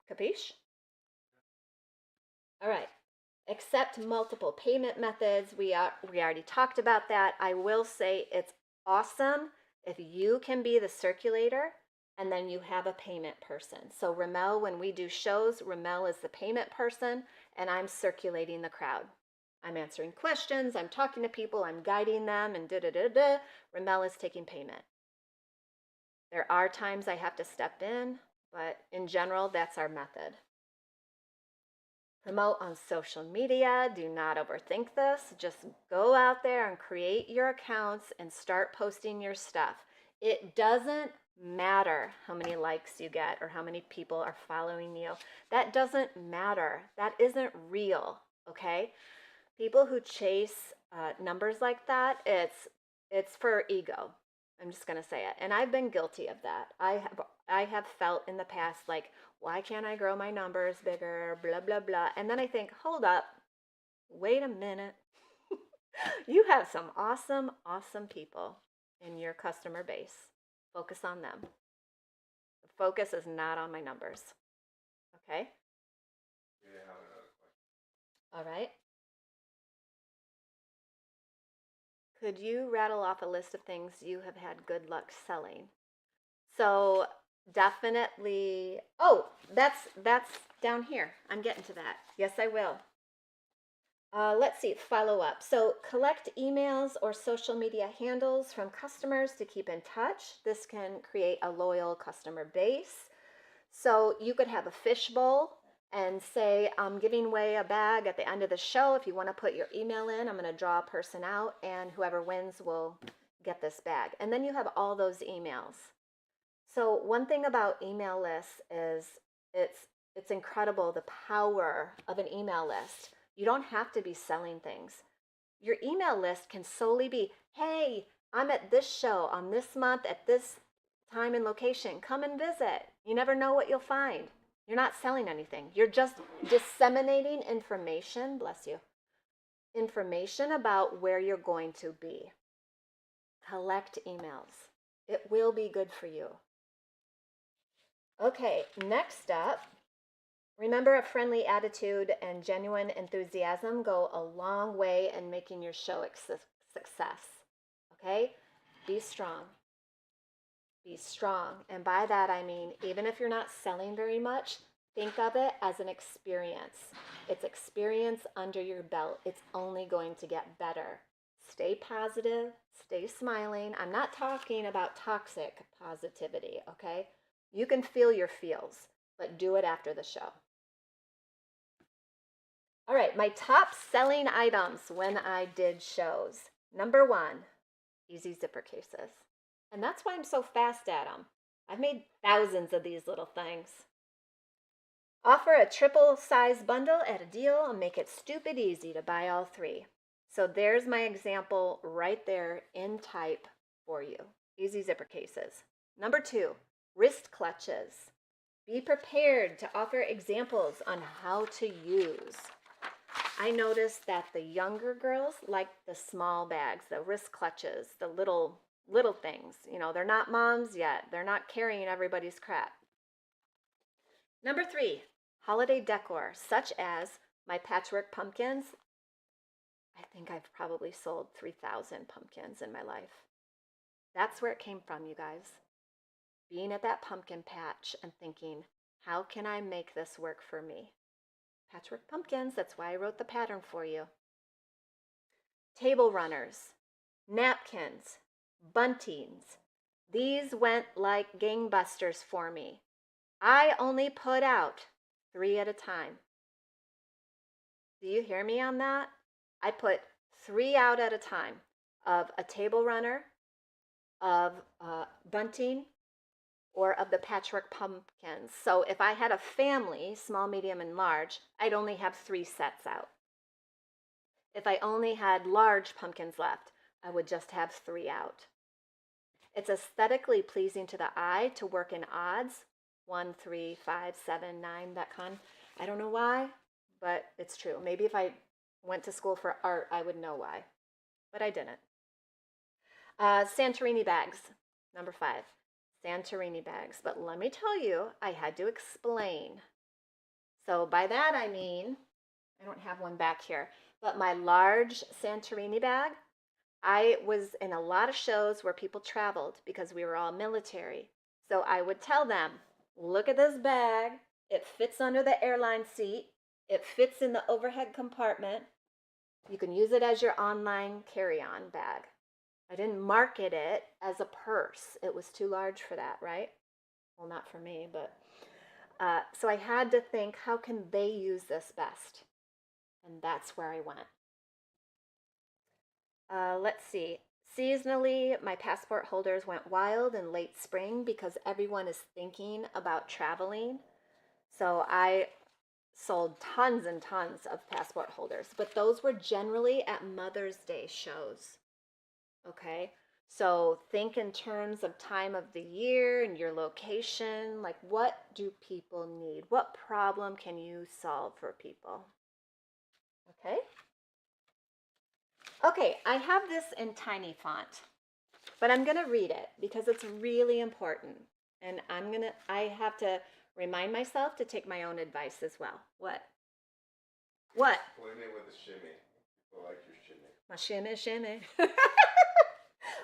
Capiche? All right. Accept multiple payment methods. We already talked about that. I will say it's awesome if you can be the circulator and then you have a payment person. So Ramel, when we do shows, Ramel is the payment person and I'm circulating the crowd. I'm answering questions, I'm talking to people, I'm guiding them, and da-da-da-da. Ramel is taking payment. There are times I have to step in, but in general, that's our method. Promote on social media. Do not overthink this. Just go out there and create your accounts and start posting your stuff. It doesn't matter how many likes you get or how many people are following you. That doesn't matter. That isn't real, okay? People who chase numbers like that, it's for ego. I'm just gonna say it, and I've been guilty of that. I have felt in the past like, why can't I grow my numbers bigger? Blah blah blah. And then I think, hold up, wait a minute. You have some awesome people in your customer base. Focus on them. The focus is not on my numbers. Okay. Yeah, I have another question. All right. Could you rattle off a list of things you have had good luck selling? So definitely, oh, that's down here. I'm getting to that. Yes, I will. Let's see, follow up. So collect emails or social media handles from customers to keep in touch. This can create a loyal customer base. So you could have a fishbowl and say, I'm giving away a bag at the end of the show. If you want to put your email in, I'm going to draw a person out, and whoever wins will get this bag. And then you have all those emails. So one thing about email lists is it's incredible the power of an email list. You don't have to be selling things. Your email list can solely be, hey, I'm at this show on this month at this time and location. Come and visit. You never know what you'll find. You're not selling anything. You're just disseminating information, bless you, information about where you're going to be. Collect emails. It will be good for you. Okay, next up, remember a friendly attitude and genuine enthusiasm go a long way in making your show a success. Okay? Be strong. Be strong. And by that I mean, even if you're not selling very much, think of it as an experience. It's experience under your belt. It's only going to get better. Stay positive, stay smiling. I'm not talking about toxic positivity, okay? You can feel your feels, but do it after the show. All right, my top selling items when I did shows. Number 1, easy zipper cases. And that's why I'm so fast at them. I've made thousands of these little things. Offer a triple size bundle at a deal and make it stupid easy to buy all three. So there's my example right there in type for you. Easy zipper cases. Number 2, wrist clutches. Be prepared to offer examples on how to use. I noticed that the younger girls like the small bags, the wrist clutches, the little things. You know, they're not moms yet. They're not carrying everybody's crap. Number 3, holiday decor, such as my patchwork pumpkins. I think I've probably sold 3,000 pumpkins in my life. That's where it came from, you guys. Being at that pumpkin patch and thinking, how can I make this work for me? Patchwork pumpkins, that's why I wrote the pattern for you. Table runners, napkins, buntings. These went like gangbusters for me. I only put out 3 at a time. Do you hear me on that? I put 3 out at a time of a table runner, of bunting, or of the patchwork pumpkins. So if I had a family, small, medium, and large, I'd only have 3 sets out. If I only had large pumpkins left, I would just have 3 out. It's aesthetically pleasing to the eye to work in odds, 1, 3, 5, 7, 9, that kind. I don't know why, but it's true. Maybe if I went to school for art, I would know why, but I didn't. Santorini bags, number 5. Santorini bags. But let me tell you, I had to explain. So by that I mean, I don't have one back here, but my large Santorini bag, I was in a lot of shows where people traveled because we were all military. So I would tell them, look at this bag. It fits under the airline seat. It fits in the overhead compartment. You can use it as your online carry-on bag. I didn't market it as a purse. It was too large for that, right? Well, not for me, but so I had to think, how can they use this best? And that's where I went. Let's see. Seasonally, my passport holders went wild in late spring because everyone is thinking about traveling. So I sold tons and tons of passport holders, but those were generally at Mother's Day shows. Okay, so think in terms of time of the year and your location. Like, what do people need? What problem can you solve for people? Okay. Okay, I have this in tiny font, but I'm going to read it because it's really important. And I have to remind myself to take my own advice as well. What? What? Explain it with a shimmy. People like your shimmy. My shimmy, shimmy.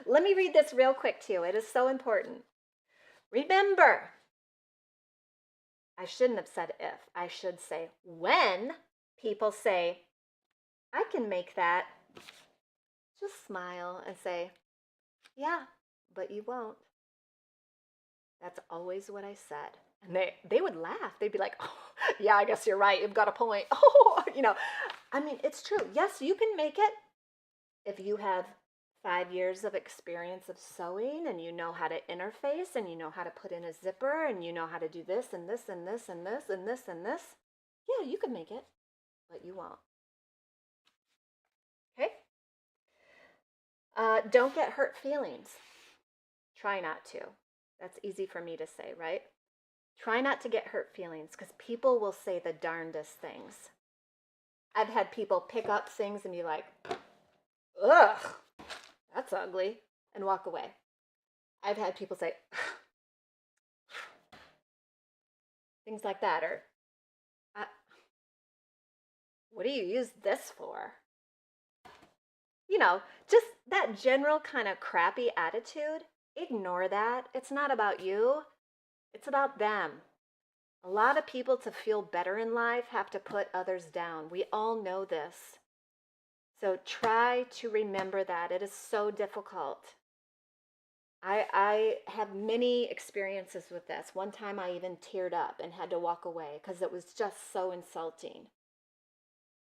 Let me read this real quick to you. It is so important. Remember, I shouldn't have said if. I should say when people say, I can make that, just smile and say, yeah, but you won't. That's always what I said. And they would laugh. They'd be like, oh, yeah, I guess you're right. You've got a point. Oh, I mean, it's true. Yes, you can make it if you have 5 years of experience of sewing and you know how to interface and you know how to put in a zipper and you know how to do this and this and this and this and this and this. Yeah, you can make it, but you won't. Okay? Don't get hurt feelings. Try not to. That's easy for me to say, right? Try not to get hurt feelings because people will say the darndest things. I've had people pick up things and be like, ugh, that's ugly, and walk away. I've had people say, things like that, or, what do you use this for? Just that general kind of crappy attitude. Ignore that. It's not about you. It's about them. A lot of people, to feel better in life, have to put others down. We all know this. So try to remember that. It is so difficult. I have many experiences with this. One time I even teared up and had to walk away because it was just so insulting.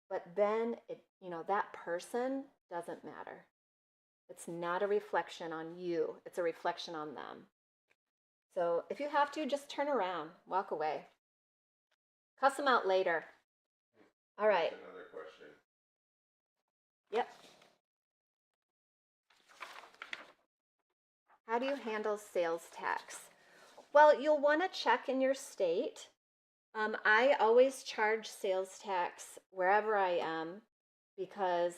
But then, that person doesn't matter. It's not a reflection on you, it's a reflection on them. So if you have to, just turn around, walk away. Cuss them out later. All right. That's another question. Yep. How do you handle sales tax? Well, you'll want to check in your state. I always charge sales tax wherever I am because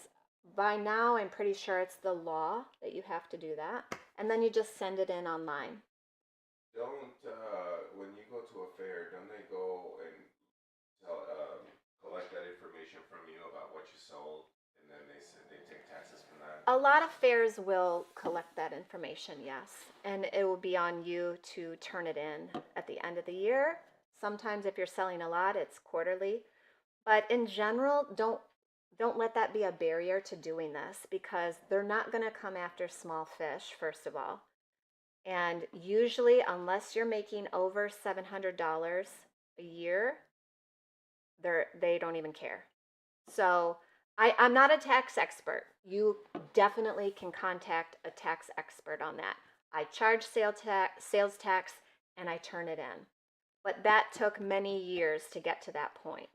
by now I'm pretty sure it's the law that you have to do that. And then you just send it in online. Don't when you go to a fair, don't they go and tell, collect that information from you about what you sold, and then they take taxes from that? A lot of fairs will collect that information, yes. And it will be on you to turn it in at the end of the year. Sometimes if you're selling a lot, it's quarterly. But in general, don't let that be a barrier to doing this because they're not going to come after small fish, first of all. And usually, unless you're making over $700 a year, they don't even care. So I'm not a tax expert. You definitely can contact a tax expert on that. I charge sales tax and I turn it in. But that took many years to get to that point.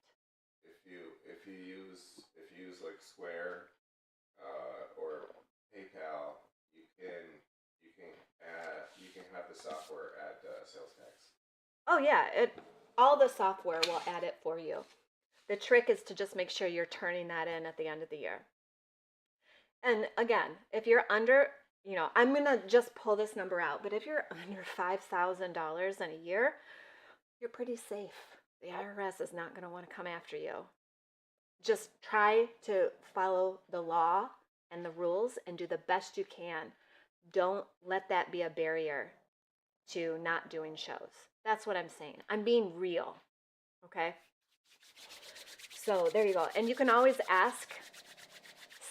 If you use like Square or PayPal, you can have the software add sales tax. Oh yeah, all the software will add it for you. The trick is to just make sure you're turning that in at the end of the year. And again, if you're under, I'm going to just pull this number out, but if you're under $5,000 in a year, you're pretty safe. The IRS is not going to want to come after you. Just try to follow the law and the rules and do the best you can. Don't let that be a barrier to not doing shows. That's what I'm saying. I'm being real. Okay? So there you go. And you can always ask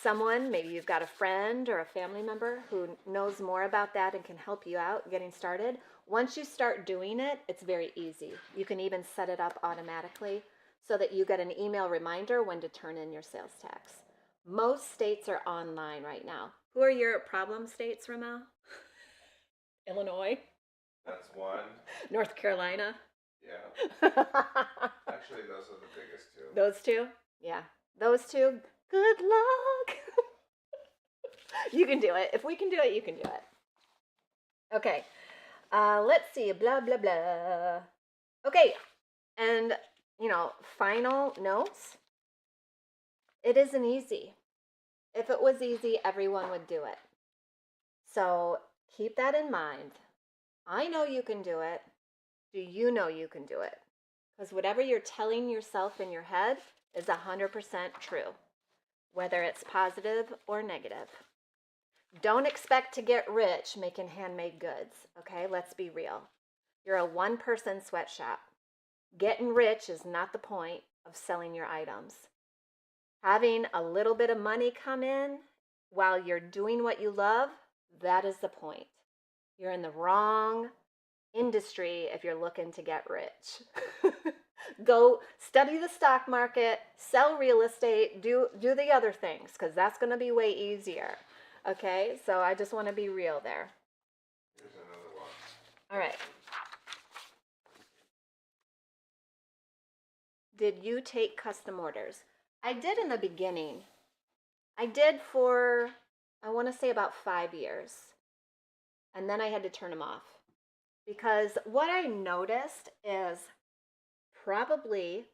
someone, maybe you've got a friend or a family member who knows more about that and can help you out getting started. Once you start doing it, it's very easy. You can even set it up automatically so that you get an email reminder when to turn in your sales tax. Most states are online right now. Who are your problem states, Ramel? Illinois? That's one. North Carolina? Yeah. Actually, those are the biggest two. Those two? Yeah. Those two, good luck. You can do it. If we can do it, you can do it. Okay. Let's see. Blah, blah, blah. Okay. And, final notes. It isn't easy. If it was easy, everyone would do it. So keep that in mind. I know you can do it. Do you know you can do it? Because whatever you're telling yourself in your head is 100% true, whether it's positive or negative. Don't expect to get rich making handmade goods, okay? Let's be real. You're a one-person sweatshop. Getting rich is not the point of selling your items. Having a little bit of money come in while you're doing what you love, that is the point. You're in the wrong industry if you're looking to get rich. Go study the stock market, sell real estate, do the other things because that's going to be way easier. Okay, so I just want to be real there. Here's another one. All right. Did you take custom orders? I did in the beginning. I did for, I want to say about 5 years. And then I had to turn them off. Because what I noticed is probably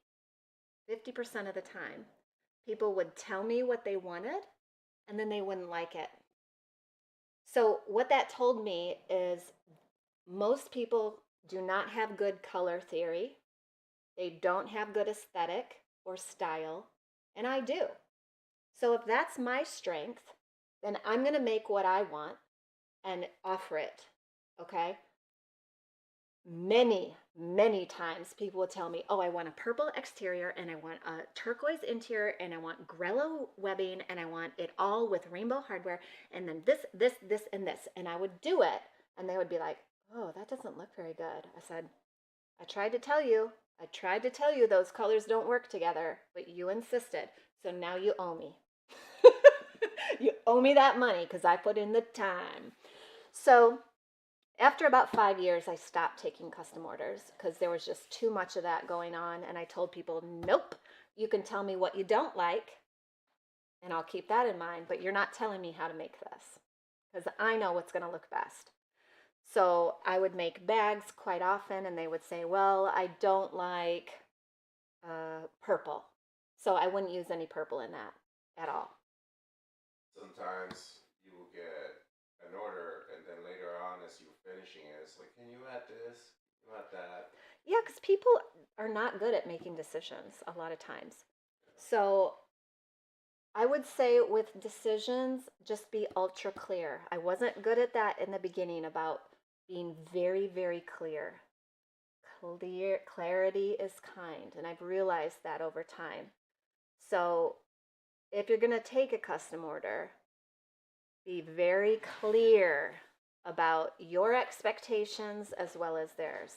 50% of the time, people would tell me what they wanted and then they wouldn't like it. So what that told me is most people do not have good color theory. They don't have good aesthetic or style, and I do. So if that's my strength, then I'm going to make what I want and offer it, okay? Many times people will tell me, oh, I want a purple exterior and I want a turquoise interior and I want Grello webbing and I want it all with rainbow hardware and then this, and this. And I would do it and they would be like, oh, that doesn't look very good. I said, I tried to tell you those colors don't work together, but you insisted. So now you owe me. You owe me that money because I put in the time. So after about 5 years, I stopped taking custom orders because there was just too much of that going on. And I told people, nope, you can tell me what you don't like, and I'll keep that in mind, but you're not telling me how to make this because I know what's going to look best. So I would make bags quite often, and they would say, well, I don't like purple. So I wouldn't use any purple in that at all. Sometimes you will get an order, and then later on, as you're finishing it, it's like, can you add this? Can you add that? Yeah, because people are not good at making decisions a lot of times. So I would say with decisions, just be ultra clear. I wasn't good at that in the beginning about being very, very clear. Clarity is kind, and I've realized that over time. So if you're going to take a custom order, be very clear about your expectations as well as theirs.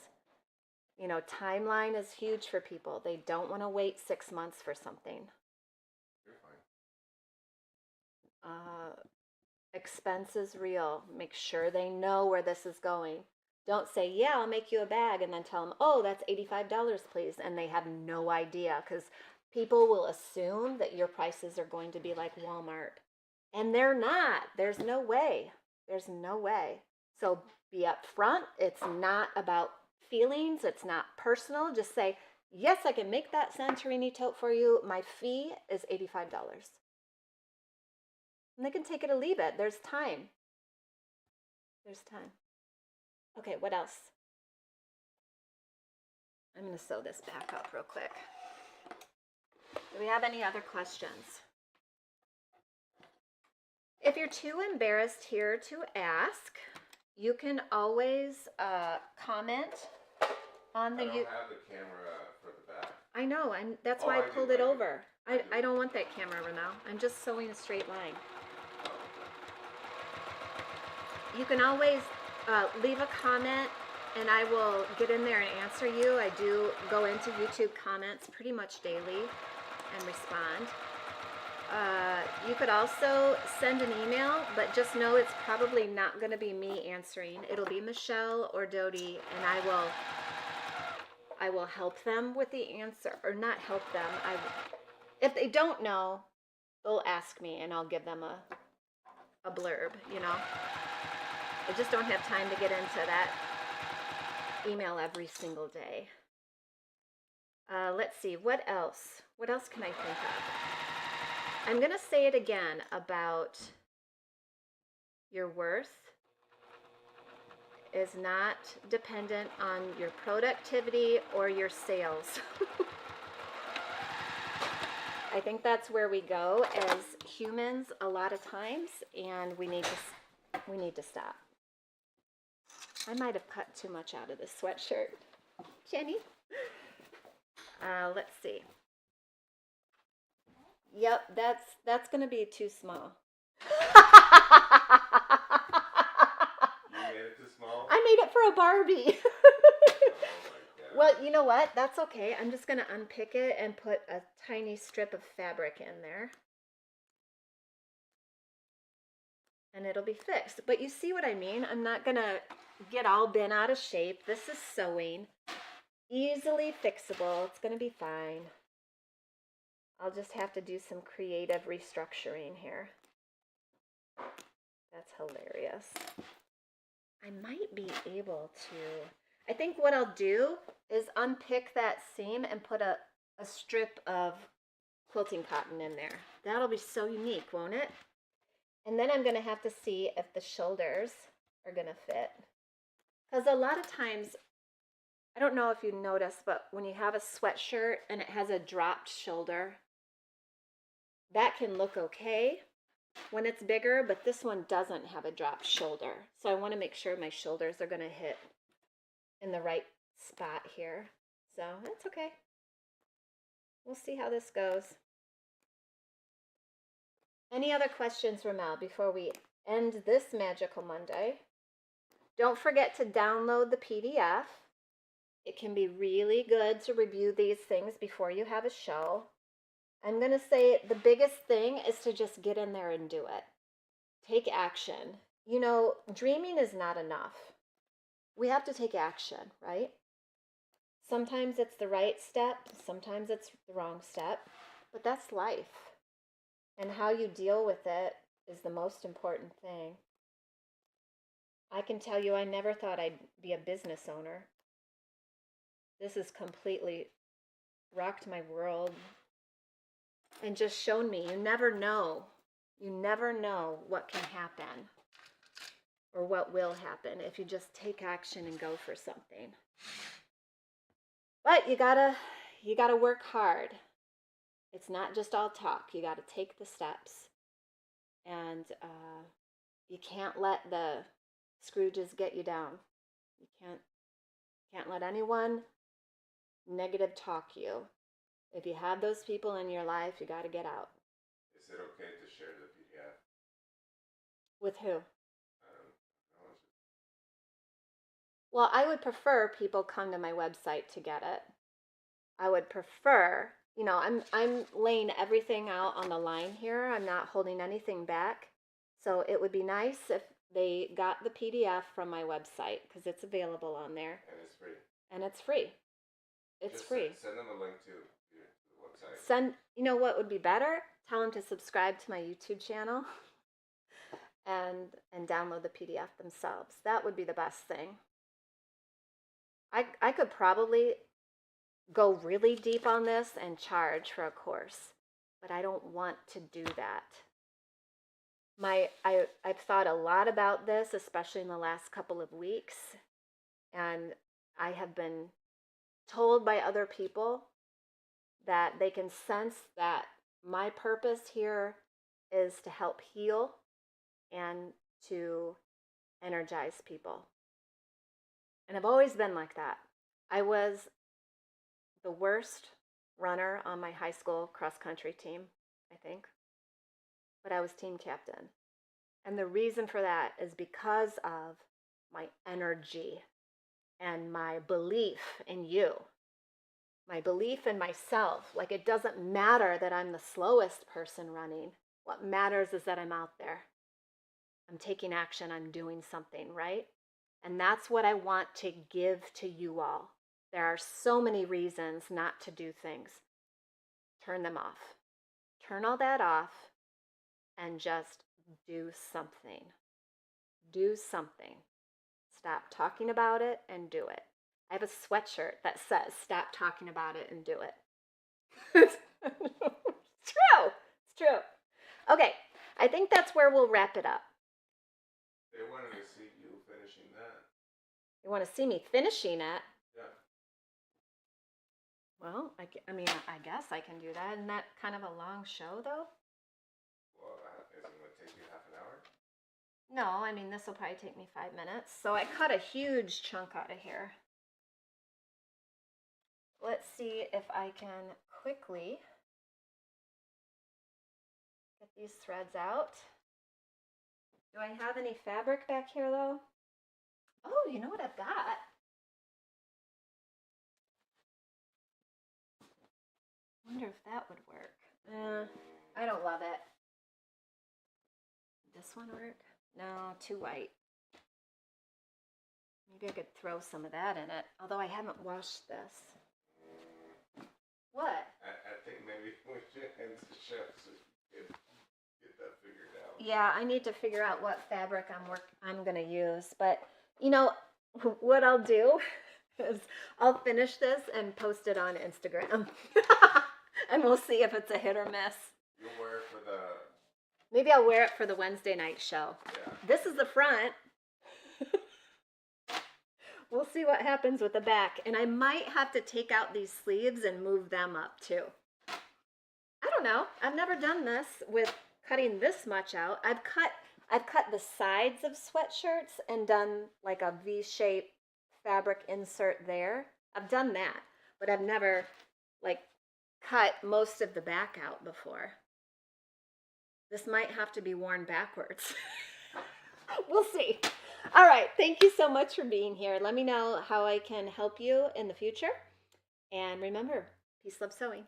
You know, timeline is huge for people. They don't want to wait 6 months for something. You're fine. Expense is real. Make sure they know where this is going. Don't say, yeah, I'll make you a bag, and then tell them, oh, that's $85, please. And they have no idea because people will assume that your prices are going to be like Walmart. And they're not. There's no way. There's no way. So be upfront. It's not about feelings. It's not personal. Just say, yes, I can make that Santorini tote for you. My fee is $85. And they can take it or leave it. There's time. There's time. Okay, what else? I'm going to sew this back up real quick. Do we have any other questions? If you're too embarrassed here to ask, you can always comment on the... I don't have the camera for the back. I know, that's why I pulled it over. I don't want that camera over now. I'm just sewing a straight line. You can always leave a comment, and I will get in there and answer you. I do go into YouTube comments pretty much daily and respond. You could also send an email, but just know it's probably not going to be me answering. It'll be Michelle or Dodie, and I will help them with the answer, or not help them. If they don't know, they'll ask me, and I'll give them a blurb, you know. I just don't have time to get into that email every single day. Let's see, what else? What else can I think of? I'm going to say it again about your worth is not dependent on your productivity or your sales. I think that's where we go as humans a lot of times, and we need to stop. I might have cut too much out of this sweatshirt. Jenny? Let's see. Yep, that's going to be too small. You made it too small? I made it for a Barbie. Oh Well, you know what? That's okay. I'm just going to unpick it and put a tiny strip of fabric in there. And it'll be fixed. But you see what I mean? I'm not going to get all bent out of shape. This is sewing. Easily fixable. It's going to be fine. I'll just have to do some creative restructuring here. That's hilarious. I might be able to... I think what I'll do is unpick that seam and put a strip of quilting cotton in there. That'll be so unique, won't it? And then I'm going to have to see if the shoulders are going to fit. Because a lot of times, I don't know if you notice, but when you have a sweatshirt and it has a dropped shoulder, that can look okay when it's bigger, but this one doesn't have a dropped shoulder. So I want to make sure my shoulders are going to hit in the right spot here. So that's okay. We'll see how this goes. Any other questions, Ramel, before we end this Magical Monday? Don't forget to download the PDF. It can be really good to review these things before you have a show. I'm going to say the biggest thing is to just get in there and do it. take action. Dreaming is not enough. We have to take action, right? Sometimes it's the right step, sometimes it's the wrong step, but that's life. And how you deal with it is the most important thing. I can tell you, I never thought I'd be a business owner. This has completely rocked my world and just shown me you never know. You never know what can happen or what will happen if you just take action and go for something. But you gotta work hard. It's not just all talk. You gotta take the steps, and you can't let the Scrooges get you down. You can't let anyone negative talk you. If you have those people in your life, you got to get out. Is it okay to share the PDF? With who? I don't know. Well, I would prefer people come to my website to get it. I would prefer, I'm laying everything out on the line here. I'm not holding anything back. So it would be nice if they got the PDF from my website because it's available on there. And it's free. And it's free. It's Just free. Send them a link to the website. You know what would be better? Tell them to subscribe to my YouTube channel and download the PDF themselves. That would be the best thing. I could probably go really deep on this and charge for a course, but I don't want to do that. I've thought a lot about this, especially in the last couple of weeks, and I have been told by other people that they can sense that my purpose here is to help heal and to energize people. And I've always been like that. I was the worst runner on my high school cross-country team, I think. But I was team captain. And the reason for that is because of my energy and my belief in you. My belief in myself. Like, it doesn't matter that I'm the slowest person running. What matters is that I'm out there. I'm taking action. I'm doing something, right? And that's what I want to give to you all. There are so many reasons not to do things. Turn them off. Turn all that off and just do something. Do something. Stop talking about it and do it. I have a sweatshirt that says, stop talking about it and do it. It's true. It's true. Okay, I think that's where we'll wrap it up. They wanted to see you finishing that. You want to see me finishing it? Yeah. Well, I guess I can do that. Isn't that kind of a long show, though? Well, is it going to take you half an hour? No, this will probably take me 5 minutes. So I cut a huge chunk out of here. Let's see if I can quickly get these threads out. Do I have any fabric back here, though? Oh, you know what I've got? Wonder if that would work. I don't love it. This one work? No, too white. Maybe I could throw some of that in it, although I haven't washed this. What? I think maybe we should end the show so you can get that figured out. Yeah, I need to figure out what fabric I'm going to use. But, what I'll do is I'll finish this and post it on Instagram. And we'll see if it's a hit or miss. You'll wear it for the... Maybe I'll wear it for the Wednesday night show. Yeah. This is the front. We'll see what happens with the back. And I might have to take out these sleeves and move them up too. I don't know. I've never done this with cutting this much out. I've cut the sides of sweatshirts and done like a V-shape fabric insert there. I've done that, but I've never cut most of the back out before. This might have to be worn backwards. We'll see. All right. Thank you so much for being here. Let me know how I can help you in the future. And remember, peace, love, sewing.